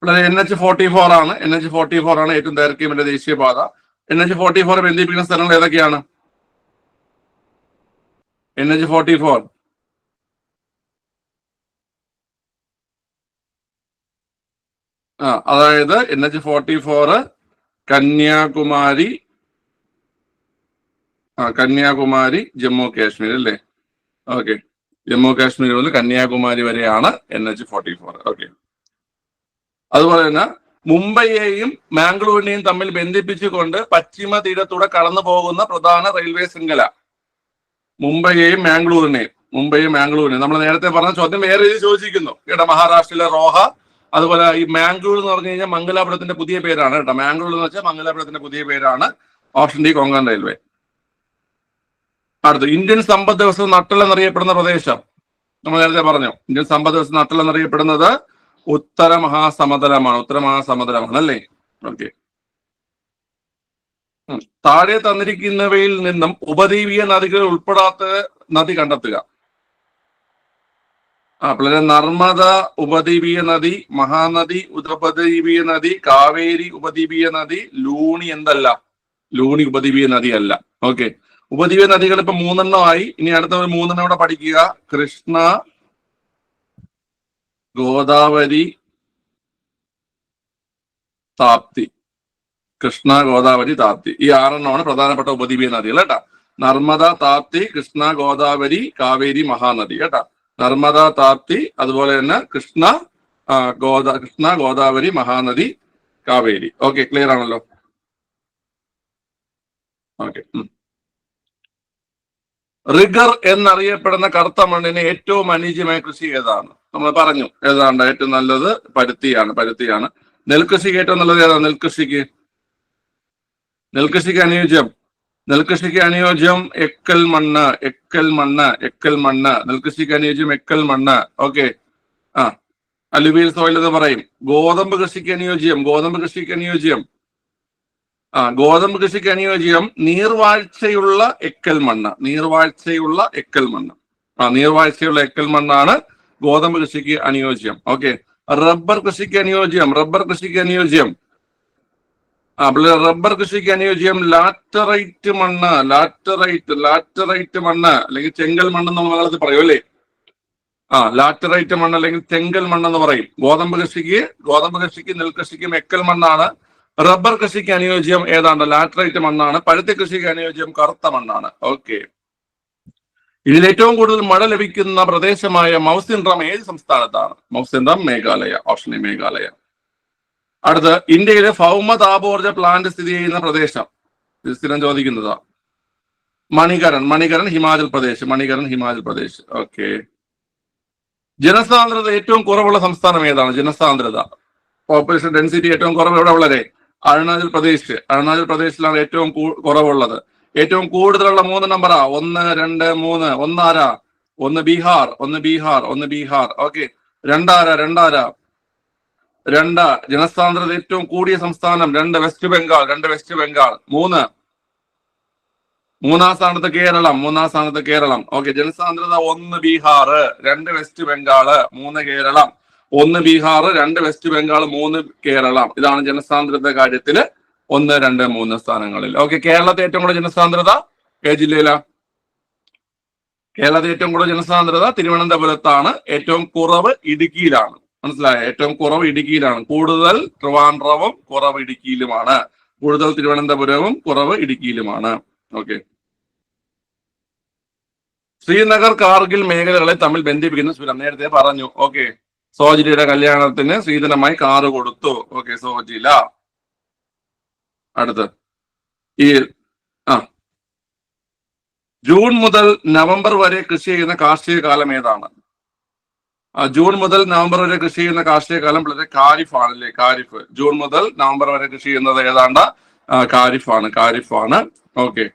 NH-44 ആണ്. NH-44 ആണ് ഏറ്റവും ദൈർഘ്യമേറിയ ദേശീയപാത. NH-44 ബന്ധിപ്പിക്കുന്ന സ്ഥലങ്ങൾ ഏതൊക്കെയാണ്? NH-44 അതായത് NH-44 കന്യാകുമാരി ജമ്മു കാശ്മീർ അല്ലേ? ഓക്കെ, ജമ്മു കാശ്മീർ മുതൽ കന്യാകുമാരി വരെയാണ് NH-44. ഓക്കെ, അതുപോലെ തന്നെ മുംബൈയെയും മാംഗ്ലൂരിനെയും തമ്മിൽ ബന്ധിപ്പിച്ചുകൊണ്ട് പശ്ചിമ തീരത്തൂടെ കടന്നു പോകുന്ന പ്രധാന റെയിൽവേ ശൃംഖല. മുംബൈയെയും മാംഗ്ലൂരിനെയും നമ്മൾ നേരത്തെ പറഞ്ഞ ചോദ്യം വേറെ രീതിയിൽ ചോദിച്ചിരിക്കുന്നു കേട്ടോ. മഹാരാഷ്ട്രയിലെ റോഹ, അതുപോലെ ഈ മാംഗ്ലൂർ എന്ന് പറഞ്ഞു കഴിഞ്ഞാൽ മംഗലാപുരത്തിന്റെ പുതിയ പേരാണ് കേട്ടോ. മാംഗ്ലൂർ എന്ന് വെച്ചാൽ മംഗലാപുരത്തിന്റെ പുതിയ പേരാണ്. Option D Konkan railway. അടുത്ത് ഇന്ത്യൻ സമ്പദ് വ്യവസ്ഥ നട്ടെല്ല് എന്നറിയപ്പെടുന്ന പ്രദേശം നമ്മൾ നേരത്തെ പറഞ്ഞു. ഇന്ത്യൻ സമ്പദ് വ്യവസ്ഥ നട്ടെല്ല് എന്നറിയപ്പെടുന്നത് ഉത്തര മഹാസമതലമാണ് അല്ലേ? ഓക്കെ. താഴെ തന്നിരിക്കുന്നവയിൽ നിന്നും ഉപദ്വീപീയ നദികൾ ഉൾപ്പെടാത്ത നദി കണ്ടെത്തുക. അപ്പോൾ നർമ്മദ ഉപദ്വീപീയ നദി, മഹാനദി ഉപദ്വീപീയ നദി, കാവേരി ഉപദ്വീപീയ നദി, ലൂണി എന്തല്ല, ലൂണി ഉപദ്വീപീയ നദി അല്ല. ഓക്കെ. ഉപദ്വീപീയ നദികൾ ഇപ്പൊ 3 ഇനി അടുത്ത 3 കൂടെ പഠിക്കുക. കൃഷ്ണ, ഗോദാവരി, താപ്തി. കൃഷ്ണ, ഗോദാവരി, താപ്തി. ഈ 6 പ്രധാനപ്പെട്ട ഉപദ്വീപീയ നദികൾ കേട്ടാ. നർമ്മദ, താപ്തി, കൃഷ്ണ, ഗോദാവരി, കാവേരി, മഹാനദി കേട്ടാ. നർമ്മദ, താപ്തി, അതുപോലെ തന്നെ കൃഷ്ണ, ഗോദാവരി, മഹാനദി, കാവേരി. ഓക്കെ, ക്ലിയർ ആണല്ലോ? ഓക്കെ. റിഗർ എന്നറിയപ്പെടുന്ന കറുത്ത മണ്ണിന് ഏറ്റവും അനുയോജ്യമായ കൃഷി ഏതാണ്? നമ്മൾ പറഞ്ഞു ഏതാണ്ട് ഏറ്റവും നല്ലത് പരുത്തിയാണ്. നെൽകൃഷിക്ക് ഏറ്റവും നല്ലത് ഏതാണ്? നെൽകൃഷിക്ക് അനുയോജ്യം എക്കൽ മണ്ണ്. നെൽകൃഷിക്ക് അനുയോജ്യം എക്കൽ മണ്ണ്. ഓക്കെ. അലുവിയൽ സോയിൽ എന്ന് പറയും. ഗോതമ്പ് കൃഷിക്ക് അനുയോജ്യം നീർവാഴ്ചയുള്ള എക്കൽ മണ്ണ്. നീർവാഴ്ചയുള്ള എക്കൽ മണ്ണാണ് ഗോതമ്പ് കൃഷിക്ക് അനുയോജ്യം. ഓക്കെ. റബ്ബർ കൃഷിക്ക് അനുയോജ്യം ലാറ്ററൈറ്റ് മണ്ണ്. ലാറ്ററൈറ്റ് മണ്ണ് അല്ലെങ്കിൽ ചെങ്കൽ മണ്ണ് നമ്മൾ മലയാളത്തിൽ പറയും അല്ലേ? ലാറ്ററൈറ്റ് മണ്ണ് അല്ലെങ്കിൽ ചെങ്കൽ മണ്ണെന്ന് പറയും. ഗോതമ്പ് കൃഷിക്ക് നെൽകൃഷിക്കും എക്കൽ മണ്ണാണ്. റബ്ബർ കൃഷിക്ക് അനുയോജ്യം ഏതാണ്ട് ലാറ്ററൈറ്റ് മണ്ണാണ്. പരുത്തി കൃഷിക്ക് അനുയോജ്യം കറുത്ത മണ്ണാണ്. ഓക്കെ. ഇതിൽ ഏറ്റവും കൂടുതൽ മഴ ലഭിക്കുന്ന പ്രദേശമായ മൗസിൻഡ്രം ഏത് സംസ്ഥാനത്താണ്? മൗസിൻഡ്രം മേഘാലയ. Option A Meghalaya. അടുത്ത് ഇന്ത്യയിലെ ഭൗമ താപോർജ പ്ലാന്റ് സ്ഥിതി ചെയ്യുന്ന പ്രദേശം. ഇത് സ്ഥിരം ചോദിക്കുന്നതാ. മണികരൺ ഹിമാചൽ പ്രദേശ്. ഓക്കെ. ജനസാന്ദ്രത ഏറ്റവും കുറവുള്ള സംസ്ഥാനം ഏതാണ്? പോപ്പുലേഷൻ ഡെൻസിറ്റി ഏറ്റവും കുറവ് എവിടെ ഉള്ളത്? അരുണാചൽ പ്രദേശിലാണ് ഏറ്റവും കുറവുള്ളത്. ഏറ്റവും കൂടുതലുള്ള 3 നമ്പറാ. 1, 2, 3. 1 ആരാ? 1 ബീഹാർ. ഓക്കെ. 2 ആരാ? 2 ജനസാന്ദ്രത ഏറ്റവും കൂടിയ സംസ്ഥാനം 2 വെസ്റ്റ് ബംഗാൾ. 3 മൂന്നാം സ്ഥാനത്ത് കേരളം. ഓക്കെ. ജനസാന്ദ്രത 1 ബീഹാർ, 2 വെസ്റ്റ് ബംഗാൾ, 3 കേരളം. 1 ബീഹാർ, 2 വെസ്റ്റ് ബംഗാൾ, 3 കേരളം. ഇതാണ് ജനസാന്ദ്രത കാര്യത്തില് 1, 2, 3 സ്ഥാനങ്ങളിൽ. ഓക്കെ. കേരളത്തെ ഏറ്റവും കൂടുതൽ ജനസാന്ദ്രത ഏത് ജില്ലയിലാ? കേരളത്തിൽ ഏറ്റവും കൂടുതൽ ജനസാന്ദ്രത തിരുവനന്തപുരത്താണ്. ഏറ്റവും കുറവ് ഇടുക്കിയിലാണ്. മനസ്സിലായോ? ഏറ്റവും കുറവ് ഇടുക്കിയിലാണ്. കൂടുതൽ ട്രിവാൻഡ്രവും കുറവ് ഇടുക്കിയിലുമാണ്. കൂടുതൽ തിരുവനന്തപുരവും കുറവ് ഇടുക്കിയിലുമാണ്. ഓക്കെ. ശ്രീനഗർ കാർഗിൽ മേഖലകളെ തമ്മിൽ ബന്ധിപ്പിക്കുന്ന ചുരം നേരത്തെ പറഞ്ഞു. ഓക്കെ. സോജിലയുടെ കല്യാണത്തിന് ശ്രീധനമായി കാറ് കൊടുത്തു. ഓക്കെ. സോജില. അടുത്ത് ജൂൺ മുതൽ നവംബർ വരെ കൃഷി ചെയ്യുന്ന കാർഷിക കാലം ഏതാണ്? ജൂൺ മുതൽ നവംബർ വരെ കൃഷി ചെയ്യുന്ന കാർഷിക കാലം വളരെ ഖാരിഫ് ആണല്ലേ? ജൂൺ മുതൽ നവംബർ വരെ കൃഷി ചെയ്യുന്നത് ഏതാണ്ട് ഖാരിഫാണ്. ഓക്കെ,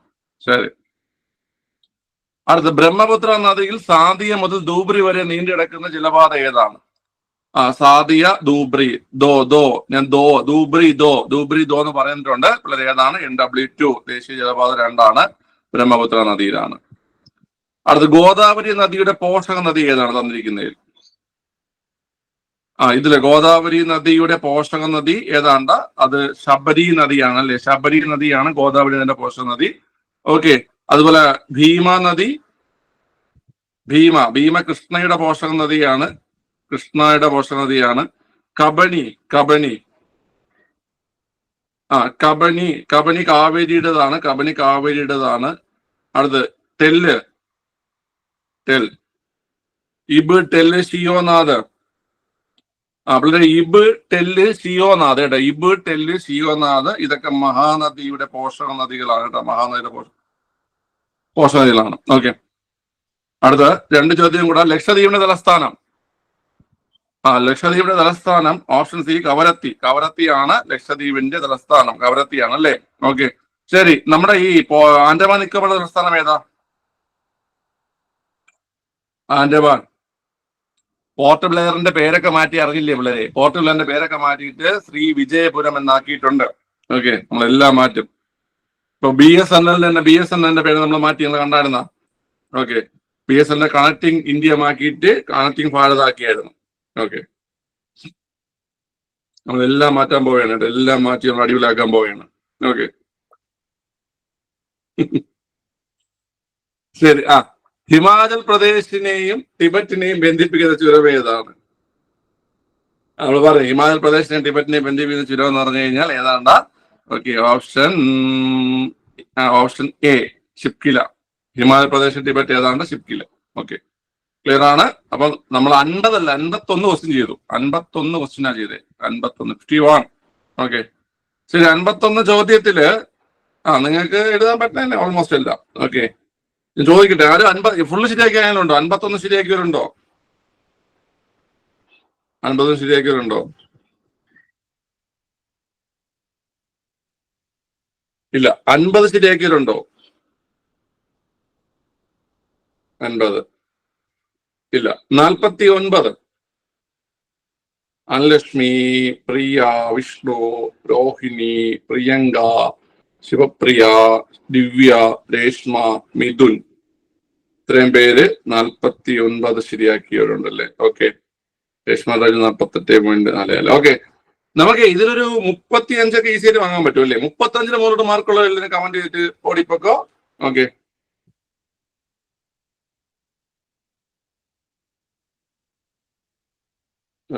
ശരി. അടുത്ത ബ്രഹ്മപുത്ര നദിയിൽ സാദിയ മുതൽ ധൂബ്രി വരെ നീണ്ടുകിടക്കുന്ന ജലപാത ഏതാണ്? സാദിയ, ധൂബ്രി, ധൂബ്രി എന്ന് പറഞ്ഞിട്ടുണ്ട്. പിള്ളേർ ഏതാണ്? NW2 ദേശീയ ജലപാത 2 ബ്രഹ്മപുത്ര നദിയിലാണ്. അടുത്ത് ഗോദാവരി നദിയുടെ പോഷക നദി ഏതാണ് തന്നിരിക്കുന്നതിൽ? ഇതിലെ ഗോദാവരി നദിയുടെ പോഷക നദി ഏതാണ്ട് അത് ശബരി നദിയാണ് അല്ലെ? ശബരി നദിയാണ് ഗോദാവരി നദിയുടെ പോഷക നദി. ഓക്കെ. അതുപോലെ ഭീമ നദി, ഭീമ കൃഷ്ണയുടെ പോഷക നദിയാണ്. കബനി കാവേരിയുടേതാണ്. അടുത്ത് ടെല്ല് ഷിയോനാഥ് പിള്ളേരെ ഇബ് ടെല്ല് ശിയോനാഥ് കേട്ടോ. ഇബ് ടെല്ല് ശിയോനാഥ് ഇതൊക്കെ മഹാനദിയുടെ പോഷക നദികളാണ് കേട്ടോ. മഹാനദിയുടെ പോഷക നദികളാണ്. ഓക്കെ, അടുത്ത 2 ചോദ്യം കൂടെ. ലക്ഷദ്വീപിന്റെ തലസ്ഥാനം. ലക്ഷദ്വീപിന്റെ തലസ്ഥാനം ഓപ്ഷൻ സി കവരത്തി. കവരത്തിയാണ് ലക്ഷദ്വീപിന്റെ തലസ്ഥാനം. കവരത്തിയാണ് അല്ലേ? ഓക്കെ, ശരി. നമ്മുടെ ഈ ആൻഡമാൻ നിക്കോബാറിന്റെ തലസ്ഥാനം ഏതാ? ആൻഡമാൻ. പോർട്ട് ബ്ലെയറിന്റെ പേരൊക്കെ മാറ്റി അറിയില്ലേ പിള്ളേരെ? പോർട്ട് ബ്ലെയറിന്റെ പേരൊക്കെ മാറ്റിയിട്ട് ശ്രീ വിജയപുരം എന്നാക്കിയിട്ടുണ്ട്. ഓക്കെ, നമ്മളെല്ലാം മാറ്റും. ഇപ്പൊ BSNL പേര് നമ്മൾ മാറ്റി നമ്മൾ കണ്ടായിരുന്ന. ഓക്കെ, BSNL കണക്ടിങ് ഇന്ത്യ മാറ്റിയിട്ട് കണക്ടിങ് ഭാരത് ആക്കിയായിരുന്നു. ഓക്കെ, നമ്മളെല്ലാം മാറ്റാൻ പോവുകയാണ്. എല്ലാം മാറ്റി നമ്മൾ അടിപൊളിയാക്കാൻ പോവുകയാണ്. ഓക്കെ, ശരി. ഹിമാചൽ പ്രദേശിനെയും ടിബറ്റിനെയും ബന്ധിപ്പിക്കുന്ന ചുരം ഏതാണ്? നമ്മൾ പറയും ഹിമാചൽ പ്രദേശിനെയും ടിബറ്റിനെയും ബന്ധിപ്പിക്കുന്ന ചുരം എന്ന് പറഞ്ഞു കഴിഞ്ഞാൽ ഏതാണ്ടാ? Okay, option A Shipki La. Himachal Pradesh Tibet ഏതാണ്ട് ഷിപ്കില. ഓക്കെ, ക്ലിയർ ആണ്. അപ്പൊ നമ്മൾ 51 ക്വസ്റ്റ്യൻ ചെയ്തു. 51 ക്വസ്റ്റ്യനാ ചെയ്തേ. 51 ഓക്കെ, ശരി. 51 ചോദ്യത്തില് നിങ്ങൾക്ക് എഴുതാൻ പറ്റുന്നതന്നെ ഓൾമോസ്റ്റ് എല്ലാം. ഓക്കെ, ചോദിക്കട്ടെ, ആരും 50 ഫുള്ള് ശരിയാക്കിയാലുണ്ടോ? 51 ശരിയാക്കിയവരുണ്ടോ? 50 ശരിയാക്കിയവരുണ്ടോ? ഇല്ല. 50 ശരിയാക്കിയവരുണ്ടോ? 50 ഇല്ല. 49. അനലക്ഷ്മി, പ്രിയ, വിഷ്ണു, രോഹിണി, പ്രിയങ്ക, ശിവപ്രിയ, ദിവ്യ, രേഷ്മ, മിഥുൻ, ഇത്രയും പേര് 49 ശരിയാക്കിയവരുണ്ടല്ലേ? ഓക്കെ, രേഷ്മ രാജു 48.4. ഓക്കെ, നമുക്ക് ഇതിലൊരു 35 ഈസി ആയിട്ട് വാങ്ങാൻ പറ്റും അല്ലേ? 35 മുകളിലോട്ട് മാർക്കുള്ള എല്ലാവരും കമന്റ് ചെയ്തിട്ട് ഓടിപ്പോക്കോ. ഓക്കെ,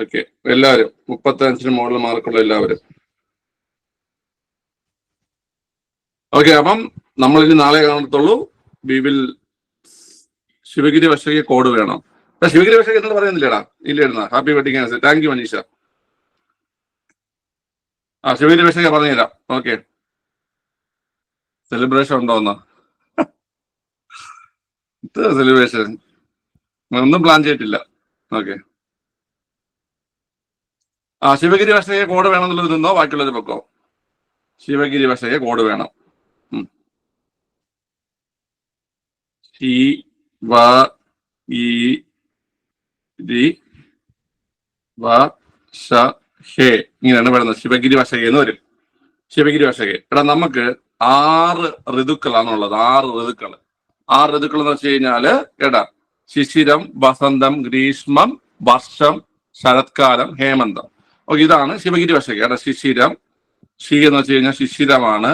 ഓക്കെ, എല്ലാവരും 35 മുകളിൽ മാർക്കുള്ള എല്ലാവരും. ഓക്കെ, അപ്പം നമ്മൾ ഇനി നാളെ കാണത്തുള്ളൂ. വി വിൽ ശിവഗിരി വശയ്ക്ക് കോഡ് വേണം. ശിവഗിരി വശയ്ക്ക് എന്നോട് പറയുന്നില്ലേടാ? ഇല്ലായിരുന്ന happy wedding anniversary. Thank you Manisha. Sivagiri വശയ്ക്ക് പറഞ്ഞുതരാം. ഓക്കെ, സെലിബ്രേഷൻ ഉണ്ടോന്ന്? സെലിബ്രേഷൻ ഒന്നും പ്ലാൻ ചെയ്തിട്ടില്ല. ഓക്കെ, ശിവഗിരി വശയ്ക്ക് കോഡ് വേണം എന്നുള്ളത് നിന്നോ, ബാക്കിയുള്ളത് പൊക്കോ. ശിവഗിരി വശയ്ക്ക് കോഡ് വേണം. ഇങ്ങനെയാണ് പറയുന്നത്. ശിവഗിരി വശകെ എന്ന് വരും. ശിവഗിരി വശകെ. എടാ, നമുക്ക് 6 ഋതുക്കളാണുള്ളത്. 6 ഋതുക്കൾ. 6 ഋതുക്കൾ എന്ന് വെച്ച് കഴിഞ്ഞാല് എടാ, ശിശിരം, വസന്തം, ഗ്രീഷ്മം, വർഷം, ശരത്കാലം, ഹേമന്തം. ഓക്കെ, ഇതാണ് ശിവഗിരി വശകെ. എടാ, ശിശിരം, ഷി എന്ന് വെച്ച് കഴിഞ്ഞാൽ ശിശിരമാണ്.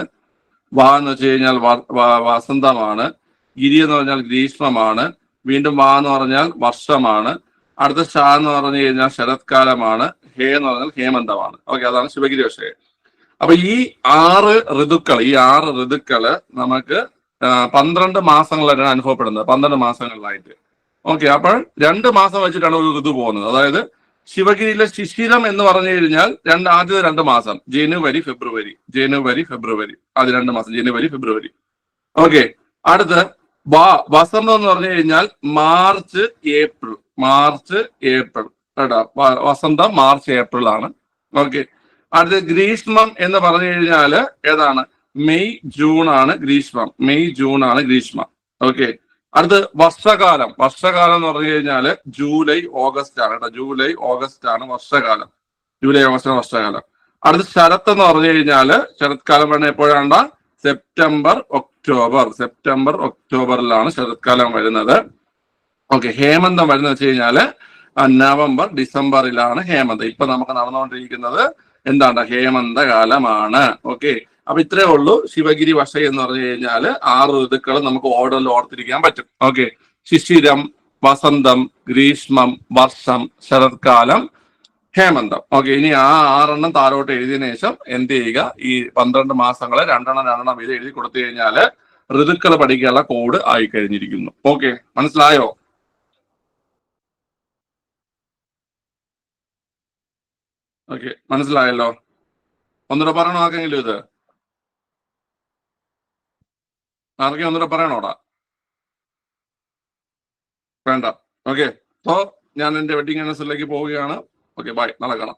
വാ എന്ന് വെച്ച് കഴിഞ്ഞാൽ വസന്തമാണ്. ഗിരി എന്ന് പറഞ്ഞാൽ ഗ്രീഷ്മമാണ്. വീണ്ടും വാ എന്ന് പറഞ്ഞാൽ വർഷമാണ്. അടുത്ത ഷാ എന്ന് പറഞ്ഞു കഴിഞ്ഞാൽ ശരത്കാലമാണ്. ഹേ എന്ന് പറഞ്ഞാൽ ഹേമന്തമാണ്. ഓക്കെ, അതാണ് ശിവഗിരി വശകെ. അപ്പൊ ഈ 6 ഋതുക്കള് നമുക്ക് 12 മാസങ്ങളായിട്ടാണ് അനുഭവപ്പെടുന്നത്. 12 മാസങ്ങളിലായിട്ട്. ഓക്കെ, അപ്പോൾ 2 മാസം വെച്ചിട്ടാണ് ഒരു ഋതു പോകുന്നത്. അതായത് ശിവഗിരിയിലെ ശിശിരം എന്ന് പറഞ്ഞു കഴിഞ്ഞാൽ ആദ്യത്തെ 2 മാസം ജനുവരി ഫെബ്രുവരി ആദ്യ 2 മാസം ജനുവരി ഫെബ്രുവരി. ഓക്കെ, അടുത്ത് വസന്തം എന്ന് പറഞ്ഞു കഴിഞ്ഞാൽ മാർച്ച് ഏപ്രിൽ കേട്ടോ. വസന്തം മാർച്ച് ഏപ്രിൽ ആണ്. ഓക്കെ, അടുത്ത ഗ്രീഷ്മം എന്ന് പറഞ്ഞു കഴിഞ്ഞാൽ ഏതാണ്? മെയ് ജൂൺ ആണ് ഗ്രീഷ്മം. ഓക്കെ, അടുത്ത് വർഷകാലം എന്ന് പറഞ്ഞു കഴിഞ്ഞാൽ ജൂലൈ ഓഗസ്റ്റ് ആണ് കേട്ടോ. ജൂലൈ ഓഗസ്റ്റ് ആണ് വർഷകാലം. അടുത്ത് ശരത്ത് എന്ന് പറഞ്ഞു കഴിഞ്ഞാല് ശരത്കാലം വരുന്നത് എപ്പോഴാണ്? സെപ്റ്റംബർ ഒക്ടോബറിലാണ് ശരത്കാലം വരുന്നത്. ഓക്കെ, ഹേമന്തം വരുന്നത് വെച്ച് കഴിഞ്ഞാല് നവംബർ ഡിസംബറിലാണ് ഹേമന്തം. ഇപ്പൊ നമുക്ക് നടന്നുകൊണ്ടിരിക്കുന്നത് എന്താണ്? ഹേമന്ത കാലമാണ്. ഓക്കെ, അപ്പൊ ഇത്രേ ഉള്ളൂ ശിവഗിരി വശ എന്ന് പറഞ്ഞു കഴിഞ്ഞാൽ 6 ഋതുക്കൾ നമുക്ക് ഓർഡറിൽ ഓർത്തിരിക്കാൻ പറ്റും. ഓക്കെ, ശിശിരം, വസന്തം, ഗ്രീഷ്മം, വർഷം, ശരത്കാലം, ഹേമന്തം. ഓക്കെ, ഇനി ആ 6 താഴോട്ട് എഴുതിയതിനു ശേഷം എന്ത് ചെയ്യുക? ഈ 12 മാസങ്ങളെ 2 വീതം എഴുതി കൊടുത്തു കഴിഞ്ഞാല് ഋതുക്കൾ പഠിക്കാനുള്ള കോഡ് ആയി കഴിഞ്ഞിരിക്കുന്നു. ഓക്കെ, മനസ്സിലായോ? ഓക്കെ, മനസ്സിലായല്ലോ? ഒന്നുകൂടെ പറയണോ ആർക്കെങ്കിലും ഇത്? ആർക്കെങ്കിലും ഒന്നുകൂടെ പറയണോടാ? വേണ്ട. ഓക്കെ, സോ ഞാൻ എന്റെ വെഡിങ് ആനിവേഴ്സറിയിലേക്ക് പോവുകയാണ്. ഓക്കെ, ബൈ, നാളെ കാണാം.